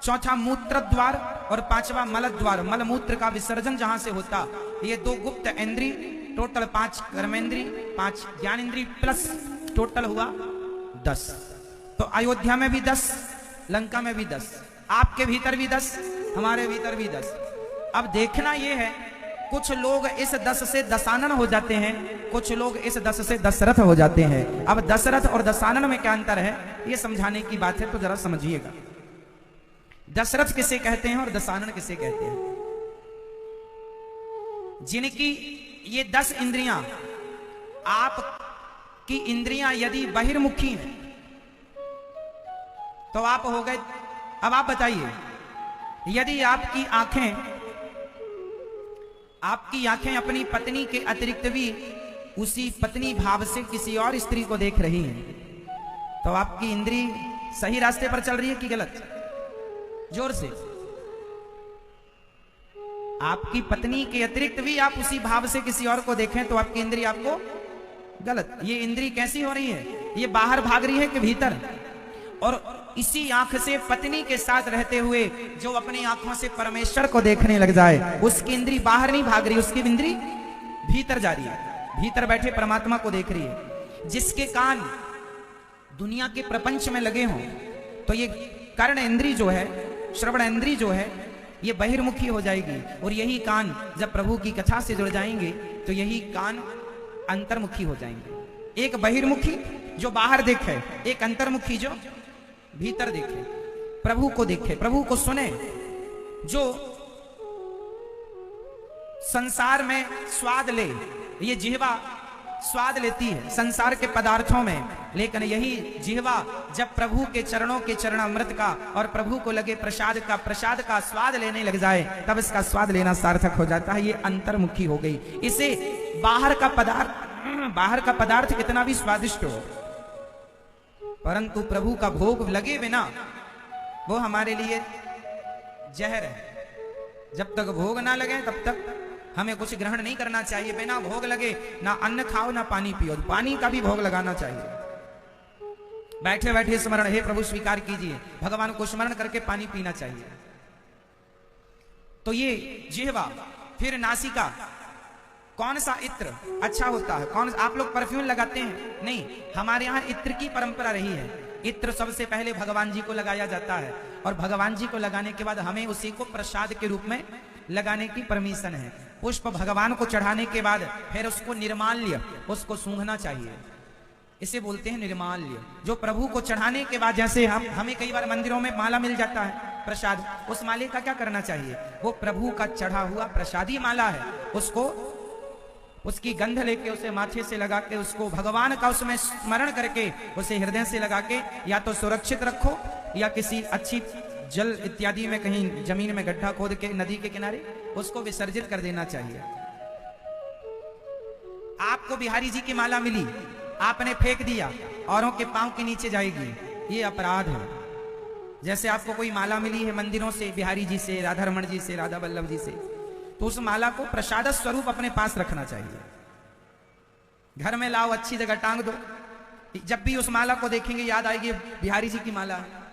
चौथा मूत्र द्वार और 5वां मल द्वार, मल मूत्र का विसर्जन जहां से होता। ये 2 गुप्त इंद्रिय, टोटल 5 कर्मेंद्रिय, 5 ज्ञान इंद्रिय, प्लस टोटल हुआ 10। तो अयोध्या में भी 10, लंका में भी 10, आपके भीतर भी 10, हमारे भीतर भी 10। अब देखना यह है, कुछ लोग इस 10 से दशानन हो जाते हैं, कुछ लोग इस 10 से दशरथ हो जाते हैं। अब दशरथ और दशानन में क्या अंतर है, यह समझाने की बात है, तो जरा समझिएगा। दशरथ किसे कहते हैं और दशानन किसे कहते हैं? जिनकी ये 10 इंद्रियां, आपकी इंद्रियां यदि बहिर्मुखी हैं तो आप हो गए। अब आप बताइए, यदि आपकी आंखें अपनी पत्नी के अतिरिक्त भी उसी पत्नी भाव से किसी और स्त्री को देख रही हैं, तो आपकी इंद्री सही रास्ते पर चल रही है कि गलत? जोर से आपकी पत्नी के अतिरिक्त भी आप उसी भाव से किसी और को देखें तो आपकी इंद्रिय आपको गलत। ये इंद्रिय कैसी हो रही है? ये बाहर भाग रही है कि भीतर? और इसी आंख से पत्नी के साथ रहते हुए जो अपनी आंखों से परमेश्वर को देखने लग जाए, उसकी इंद्रिय बाहर नहीं भाग रही, उसकी इंद्रिय भीतर जा रही है, भीतर बैठे परमात्मा को देख रही है। जिसके कान दुनिया के प्रपंच में लगे हों तो ये कर्ण इंद्रिय जो है, श्रवण इंद्रिय जो है, ये बहिर्मुखी हो जाएगी। और यही कान जब प्रभु की कथा से जुड़ जाएंगे तो यही कान अंतर्मुखी हो जाएंगे। एक बहिर्मुखी जो बाहर देखे, एक अंतर्मुखी जो भीतर देखे, प्रभु को देखे, प्रभु को सुने। जो संसार में स्वाद ले, ये जिह्वा स्वाद लेती है संसार के पदार्थों में, लेकिन यही जिह्वा जब प्रभु के चरणों के चरणामृत का और प्रभु को लगे प्रसाद का स्वाद लेने लग जाए, तब इसका स्वाद लेना सार्थक हो जाता है। ये अंतर्मुखी हो गई। इसे बाहर का पदार्थ कितना भी स्वादिष्ट हो, परंतु प्रभु का भोग लगे बिना वो हमारे लिए जहर है। जब तक भोग ना लगे तब तक हमें कुछ ग्रहण नहीं करना चाहिए। बिना भोग लगे ना अन्न खाओ ना पानी पियो। पानी का भी भोग लगाना चाहिए। बैठे बैठे स्मरण, हे प्रभु स्वीकार कीजिए, भगवान को स्मरण करके पानी पीना चाहिए। तो ये जिह्वा, फिर नासिका। कौन सा इत्र अच्छा होता है? कौन आप लोग परफ्यूम लगाते हैं? नहीं, हमारे यहाँ इत्र की परंपरा रही है। इत्र सबसे पहले भगवान जी को लगाया जाता है और भगवान जी को लगाने के बाद हमें उसी को प्रसाद के रूप में लगाने की परमिशन है। पुष्प भगवान को चढ़ाने के बाद फिर उसको निर्माल्य, उसको सूंघना चाहिए। इसे बोलते हैं निर्माल्य। जो प्रभु को चढ़ाने के बाद, जैसे हमें कई बार मंदिरों में माला मिल जाता है प्रसाद, उस माले का क्या करना चाहिए? वो प्रभु का चढ़ा हुआ प्रसादी माला है, उसको उसकी गंध लेके उसे माथे से लगा के, उसको भगवान का उसमें स्मरण करके उसे हृदय से लगा के या तो सुरक्षित रखो या किसी अच्छी जल इत्यादि में कहीं जमीन में गड्ढा खोद के नदी के किनारे उसको विसर्जित कर देना चाहिए। आपको बिहारी जी की माला मिली, आपने फेंक दिया, औरों के पांव के नीचे जाएगी, ये अपराध है। जैसे आपको कोई माला मिली है मंदिरों से, बिहारी जी से, राधा रमण जी से, राधा वल्लभ जी से, तो उस माला को प्रसाद स्वरूप अपने पास रखना चाहिए। घर में लाओ, अच्छी जगह टांग दो। जब भी उस माला को देखेंगे याद आएगी बिहारी जी की माला है।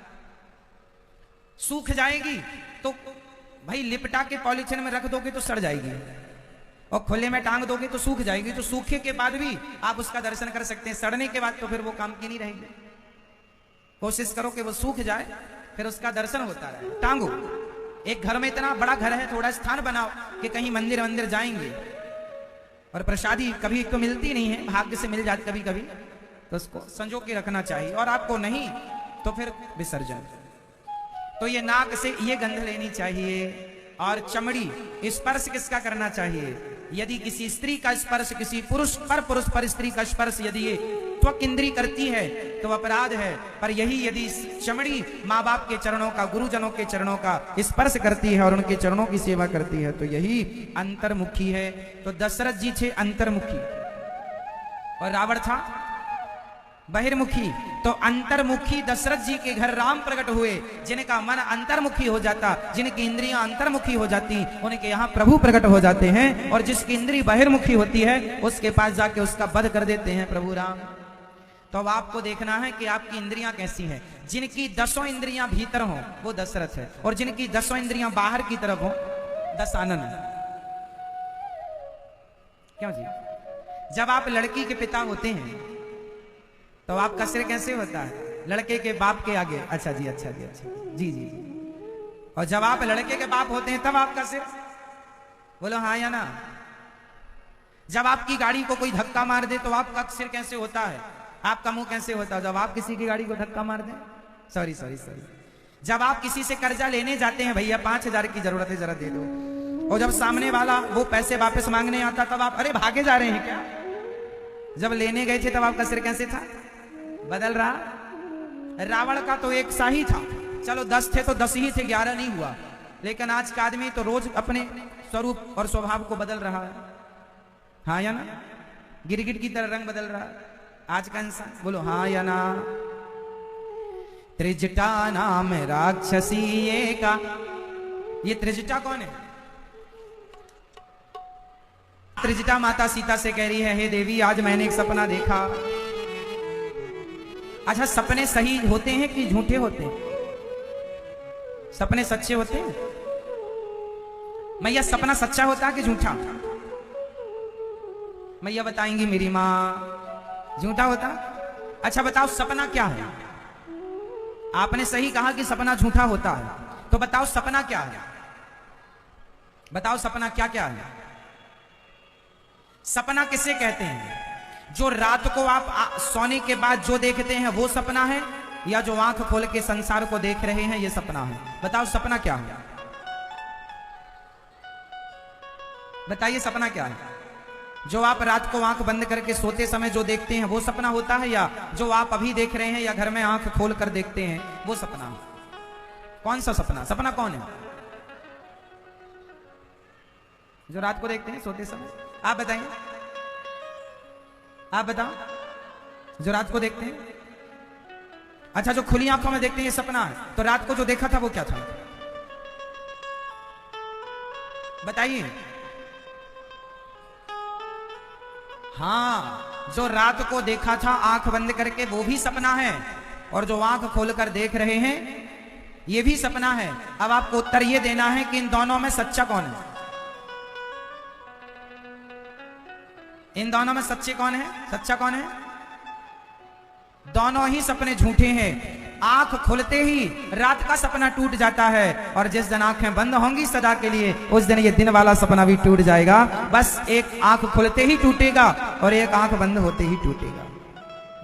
सूख जाएगी तो भाई लिपटा के पॉलीथिन में रख दोगे तो सड़ जाएगी, और खुले में टांग दोगे तो सूख जाएगी। तो सूखे के बाद भी आप उसका दर्शन कर सकते हैं, सड़ने के बाद तो फिर वो काम की नहीं रहेगी। कोशिश करो कि वो सूख जाए, फिर उसका दर्शन होता रहे। टांगो। एक घर में इतना बड़ा घर है, थोड़ा स्थान बनाओ कि कहीं मंदिर मंदिर जाएंगे, और प्रसादी कभी तो मिलती नहीं है, भाग्य से मिल जाती कभी कभी, तो उसको संजो के रखना चाहिए। और आपको नहीं तो फिर विसर्जन। तो ये नाक से ये गंध लेनी चाहिए। और चमड़ी स्पर्श किसका करना चाहिए? यदि किसी स्त्री का स्पर्श किसी पुरुष पर स्त्री का स्पर्श यदि ये त्वक इंद्री करती है तो अपराध है। पर यही यदि चमड़ी माँ बाप के चरणों का, गुरुजनों के चरणों का स्पर्श करती है और उनके चरणों की सेवा करती है तो यही अंतर्मुखी है। तो दशरथ जी थे अंतर्मुखी और रावण था बहिर्मुखी। तो अंतर्मुखी दशरथ जी के घर राम प्रकट हुए। जिनका मन अंतर्मुखी हो जाता, जिनकी इंद्रियां अंतर्मुखी हो जाती, उनके यहाँ प्रभु प्रकट हो जाते हैं। और जिसकी इंद्री बहिर्मुखी होती है उसके पास जाके उसका वध कर देते हैं प्रभु राम। तो अब आपको देखना है कि आपकी इंद्रियां कैसी हैं। जिनकी 10 इंद्रियां भीतर हों वो दशरथ है, और जिनकी 10 इंद्रियां बाहर की तरफ हों दशानन है। क्यों जी? जब आप लड़की के पिता होते हैं तो आपका सिर कैसे होता है? लड़के के बाप के आगे। अच्छा जी, अच्छा जी, अच्छा जी जी जी। और जब आप लड़के के बाप होते हैं तब आपका सिर, बोलो हाँ या ना। जब आपकी गाड़ी को कोई धक्का मार दे तो आपका सिर कैसे होता है? आपका मुंह कैसे होता है जब आप किसी की गाड़ी को धक्का मार दें? Sorry sorry sorry. जब आप किसी से कर्जा लेने जाते हैं, भैया 5000 की जरूरत है जरा दे दो, और जब सामने वाला वो पैसे वापस मांगने आता तब आप अरे भागे जा रहे हैं क्या? जब लेने गए थे तब आपका सिर कैसे था? बदल रहा। रावण का तो एक सा ही था, चलो 10 थे तो 10 ही थे, 11 नहीं हुआ। लेकिन आज का आदमी तो रोज अपने स्वरूप और स्वभाव को बदल रहा है, हाँ या ना? गिरगिट की तरह रंग बदल रहा है आज का इंसान, बोलो हाँ या ना? त्रिजटा नाम राक्षसी का, ये त्रिजटा कौन है? त्रिजटा माता सीता से कह रही है, हे देवी आज मैंने एक सपना देखा। अच्छा, सपने सही होते हैं कि झूठे होते हैं? सपने सच्चे होते हैं? मैया सपना सच्चा होता है कि झूठा? मैया बताएंगी मेरी माँ झूठा होता। अच्छा बताओ सपना क्या है? आपने सही कहा कि सपना झूठा होता है, तो बताओ सपना क्या है? बताओ सपना क्या क्या है? सपना किसे कहते हैं? जो रात को आप सोने के बाद जो देखते हैं वो सपना है, या जो आंख खोल के संसार को देख रहे हैं ये सपना है? बताओ सपना क्या है? बताइए सपना क्या है? जो आप रात को आंख बंद करके सोते समय जो देखते हैं वो सपना होता है, या जो आप अभी देख रहे हैं या घर में आंख खोल कर देखते हैं वो सपना है? कौन सा सपना? सपना कौन है? जो रात को देखते हैं सोते समय? आप बताइए, आप बताओ। जो रात को देखते हैं, अच्छा जो खुली आंखों में देखते हैं ये सपना है, तो रात को जो देखा था वो क्या था? बताइए। हाँ, जो रात को देखा था आंख बंद करके वो भी सपना है, और जो आंख खोलकर देख रहे हैं ये भी सपना है। अब आपको उत्तर ये देना है कि इन दोनों में सच्चा कौन है? इन दोनों में सच्चे कौन है? सच्चा कौन है? दोनों ही सपने झूठे हैं। आंख खुलते ही रात का सपना टूट जाता है, और जिस दिन आंखें बंद होंगी सदा के लिए उस दिन ये दिन वाला सपना भी टूट जाएगा। बस एक आंख खुलते ही टूटेगा और एक आंख बंद होते ही टूटेगा।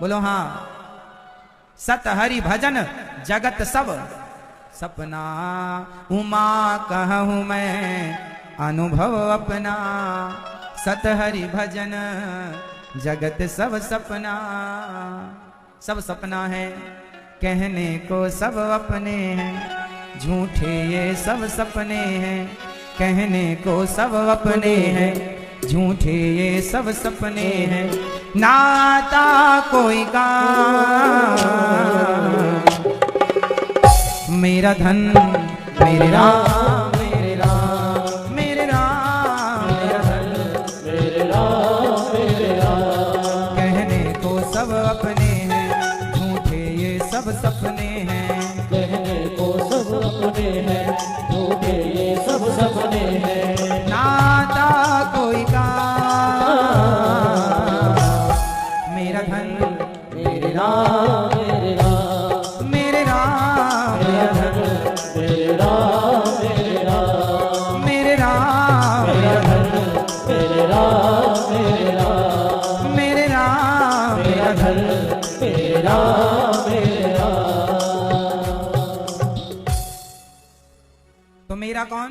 बोलो हाँ। सत हरि भजन जगत सब सपना, उमा कहूं मैं अनुभव अपना। सत हरि भजन जगत सब सपना, सब सपना है कहने को सब अपने हैं, झूठे ये सब सपने हैं कहने को सब अपने हैं, झूठे ये सब सपने हैं। नाता कोई का मेरा धन मेरे राम, मेरे राम, मेरे राम, मेरा धन मेरे राम, मेरे राम। कहने को सब अपने हैं, झूठे ये सब सपने हैं। कहने को सब अपने हैं, झूठे ये सब सपने हैं। नाता कोई का मेरा धन मेरे राम, मेरे राम, मेरे राम, मेरा धन मेरे राम, मेरे राम, मेरे राम, मेरा धन मेरे राम, मेरे राम, मेरे राम, मेरा धन मेरे राम, मेरे राम। तो मेरा कौन?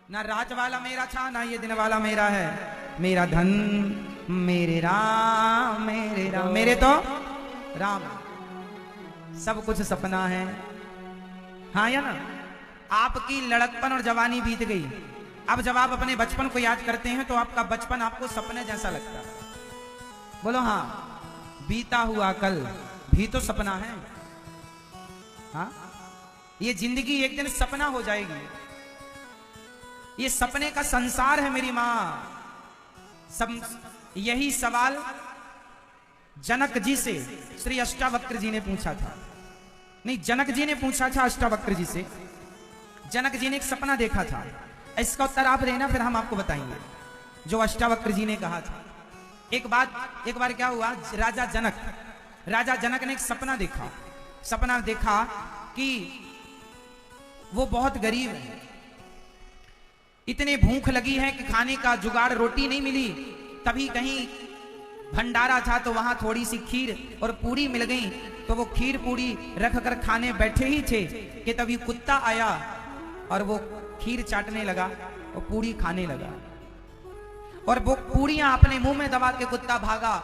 ना रात वाला मेरा था ना ये दिन वाला मेरा है। मेरा धन मेरे राम, मेरे राम, मेरे तो राम। सब कुछ सपना है। हाँ या ना? आपकी लड़कपन और जवानी बीत गई, अब जब आप अपने बचपन को याद करते हैं तो आपका बचपन आपको सपने जैसा लगता है। बोलो हाँ। बीता हुआ कल भी तो सपना है। हाँ, ये जिंदगी एक दिन सपना हो जाएगी। ये सपने का संसार है मेरी मां। सब यही सवाल जनक जी से श्री अष्टावक्र जी ने पूछा था। नहीं, जनक जी ने पूछा था अष्टावक्र जी से। जनक जी ने एक सपना देखा था। इसका उत्तर आप देना, फिर हम आपको बताएंगे जो अष्टावक्र जी ने कहा था। एक बार क्या हुआ, राजा जनक ने एक सपना देखा। सपना देखा कि वो बहुत गरीब है, इतने भूख लगी है कि खाने का जुगाड़, रोटी नहीं मिली। तभी कहीं भंडारा था तो वहां थोड़ी सी खीर और पूरी मिल गई, तो वो खीर पूरी रख कर खाने बैठे ही थे कि तभी कुत्ता आया और वो खीर चाटने लगा और पूरी खाने लगा। और वो पूरियां अपने मुंह में दबा के कुत्ता भागा,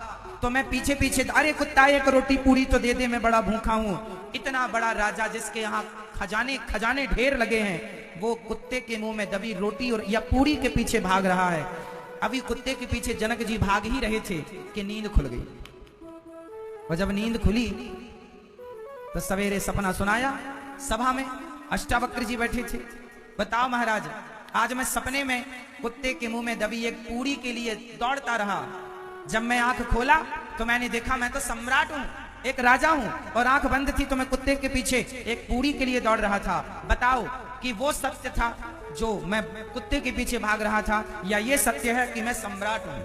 तो मैं पीछे पीछे, अरे कुत्ता एक रोटी पूरी तो दे दे, मैं बड़ा भूखा हूं। इतना बड़ा राजा जिसके यहाँ खजाने ढेर लगे हैं, वो कुत्ते के मुंह में दबी रोटी और या पूरी के पीछे भाग रहा है। अभी कुत्ते के पीछे जनक जी भाग ही रहे थे कि नींद खुल गई। और जब नींद खुली तो सवेरे सपना सुनाया। सभा में अष्टावक्र जी बैठे थे। बताओ महाराज, आज मैं सपने में कुत्ते के मुंह में दबी एक पूरी के लिए दौड़ता रहा। जब मैं आंख खोला तो मैंने देखा मैं तो सम्राट हूं, एक राजा हूं, और आंख बंद थी तो मैं कुत्ते के पीछे एक पूरी के लिए दौड़ रहा था। बताओ कि वो सत्य था जो मैं कुत्ते के पीछे भाग रहा था, या ये सत्य है कि मैं सम्राट हूं?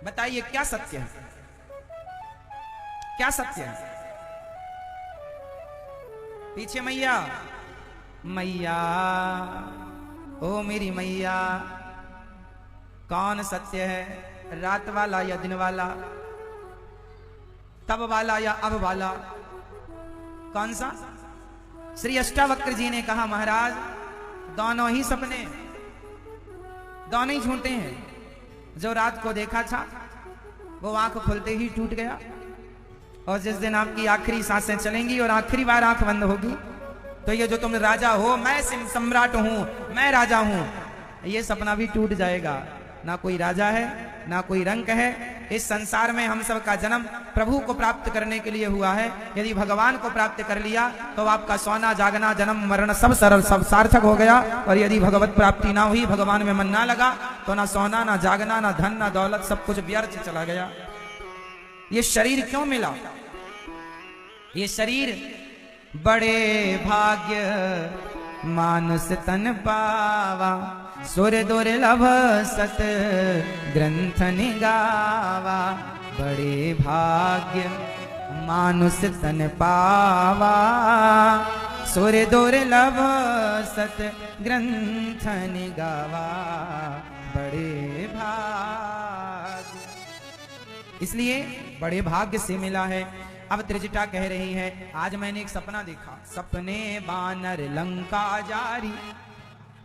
बताइए क्या सत्य है, क्या सत्य है? पीछे मैया, मैया ओ मेरी मैया, कौन सत्य है, रात वाला या दिन वाला, तब वाला या अब वाला, कौन सा? श्री अष्टावक्र जी ने कहा महाराज दोनों ही सपने, दोनों ही झूठे हैं। जो रात को देखा था वो आंख खुलते ही टूट गया, और जिस दिन आपकी आखिरी सांसें चलेंगी और आखिरी बार आंख बंद होगी तो ये जो तुम राजा हो, मैं सम्राट हूं, मैं राजा हूं, ये सपना भी टूट जाएगा। ना कोई राजा है, ना कोई रंक है। इस संसार में हम सब का जन्म प्रभु को प्राप्त करने के लिए हुआ है। यदि भगवान को प्राप्त कर लिया तो आपका सोना जागना जन्म मरण सब सरल, सब सार्थक हो गया। और यदि भगवत प्राप्ति ना हुई, भगवान में मन ना लगा, तो ना सोना, ना जागना, ना धन, ना दौलत, सब कुछ व्यर्थ चला गया। ये शरीर क्यों मिला? ये शरीर बड़े भाग्य मानुष तन पावा, सुर दुर्लभ सत ग्रंथ निगावा। बड़े भाग्य मानुष तन पावा, सुर दुर्लभ सत ग्रंथ निगावा। बड़े भाग्य, इसलिए बड़े भाग्य से मिला है। अब त्रिजटा कह रही है आज मैंने एक सपना देखा, सपने बानर लंका जारी।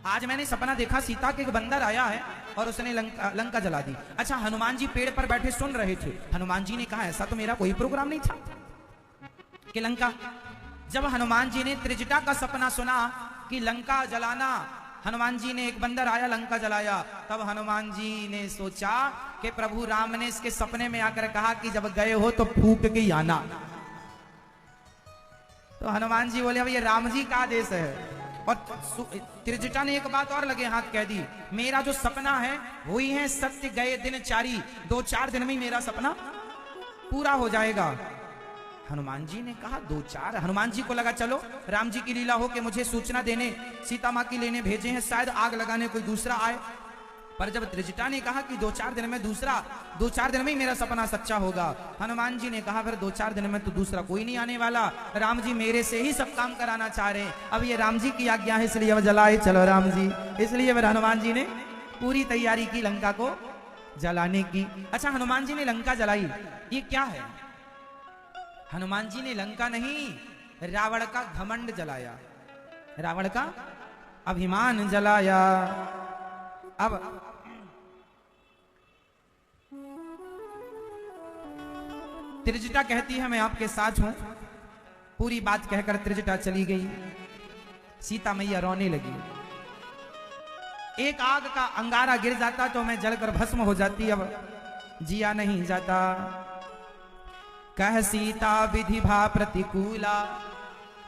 आज मैंने सपना देखा सीता के एक बंदर आया है और उसने लंका जला दी। अच्छा, हनुमान जी पेड़ पर बैठे सुन रहे थे। हनुमान जी ने कहा ऐसा तो मेरा कोई प्रोग्राम नहीं था कि लंका। जब हनुमान जी ने त्रिजटा का सपना सुना कि लंका जलाना, हनुमान जी ने एक बंदर आया लंका जलाया, तब हनुमान जी ने सोचा कि प्रभु राम ने इसके सपने में आकर कहा कि जब गए हो तो फूंक के आना। तो हनुमान जी बोले अब ये राम जी का आदेश है। और त्रिजटा ने एक बात और लगे हाथ कह दी, मेरा जो सपना है वही है सत्य गए दिन चारी, 2-4 दिन में ही मेरा सपना पूरा हो जाएगा। हनुमान जी ने कहा 2-4, हनुमान जी को लगा चलो राम जी की लीला हो कि मुझे सूचना देने सीता माँ की लेने भेजे हैं, शायद आग लगाने कोई दूसरा आए। पर जब त्रिजटा ने कहा कि 2-4 दिन में दूसरा, 2-4 दिन में ही मेरा सपना सच्चा होगा, हनुमान जी ने कहा फिर 2-4 दिन में तो दूसरा कोई नहीं आने वाला, राम जी मेरे से ही सब काम कराना चाह रहे हैं, अब ये राम जी की आज्ञा है इसलिए अब जलाए चलो राम जी। इसलिए फिर हनुमान जी ने पूरी तैयारी की लंका को जलाने की। अच्छा, हनुमान जी ने लंका जलाई, ये क्या है? हनुमान जी ने लंका नहीं, रावण का घमंड जलाया, रावण का अभिमान जलाया। अब त्रिजटा कहती है मैं आपके साथ हूं। पूरी बात कहकर त्रिजटा चली गई। सीता मैया रोने लगी। एक आग का अंगारा गिर जाता तो मैं जलकर भस्म हो जाती, अब जिया नहीं जाता। कह सीता विधि भा प्रतिकूला,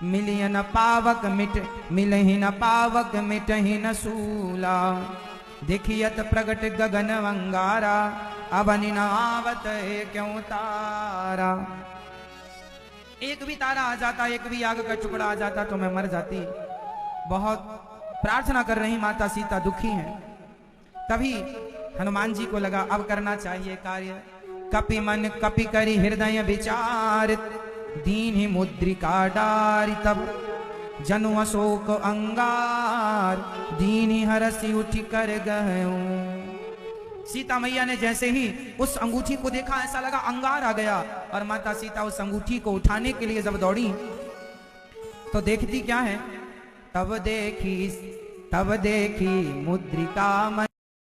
मिलिय न पावक मिट मिलहि न पावक मिटहि न सूला। देखियत प्रगट गगन अंगारा, अबनि न आवत क्यों तारा। एक भी तारा आ जाता, एक भी आग का टुकड़ा आ जाता तो मैं मर जाती। बहुत प्रार्थना कर रही माता सीता, दुखी हैं। तभी हनुमान जी को लगा अब करना चाहिए कार्य। कपि मन कपि करि हृदय विचार, दीन ही मुद्रिका डारी। तब जनु अशोक अंगार, दीन ही हरसी उठी कर गयूं। सीता मैया ने जैसे ही उस अंगूठी को देखा ऐसा लगा अंगार आ गया, और माता सीता उस अंगूठी को उठाने के लिए जब दौड़ी तो देखती क्या है, तब देखी मुद्रिका मन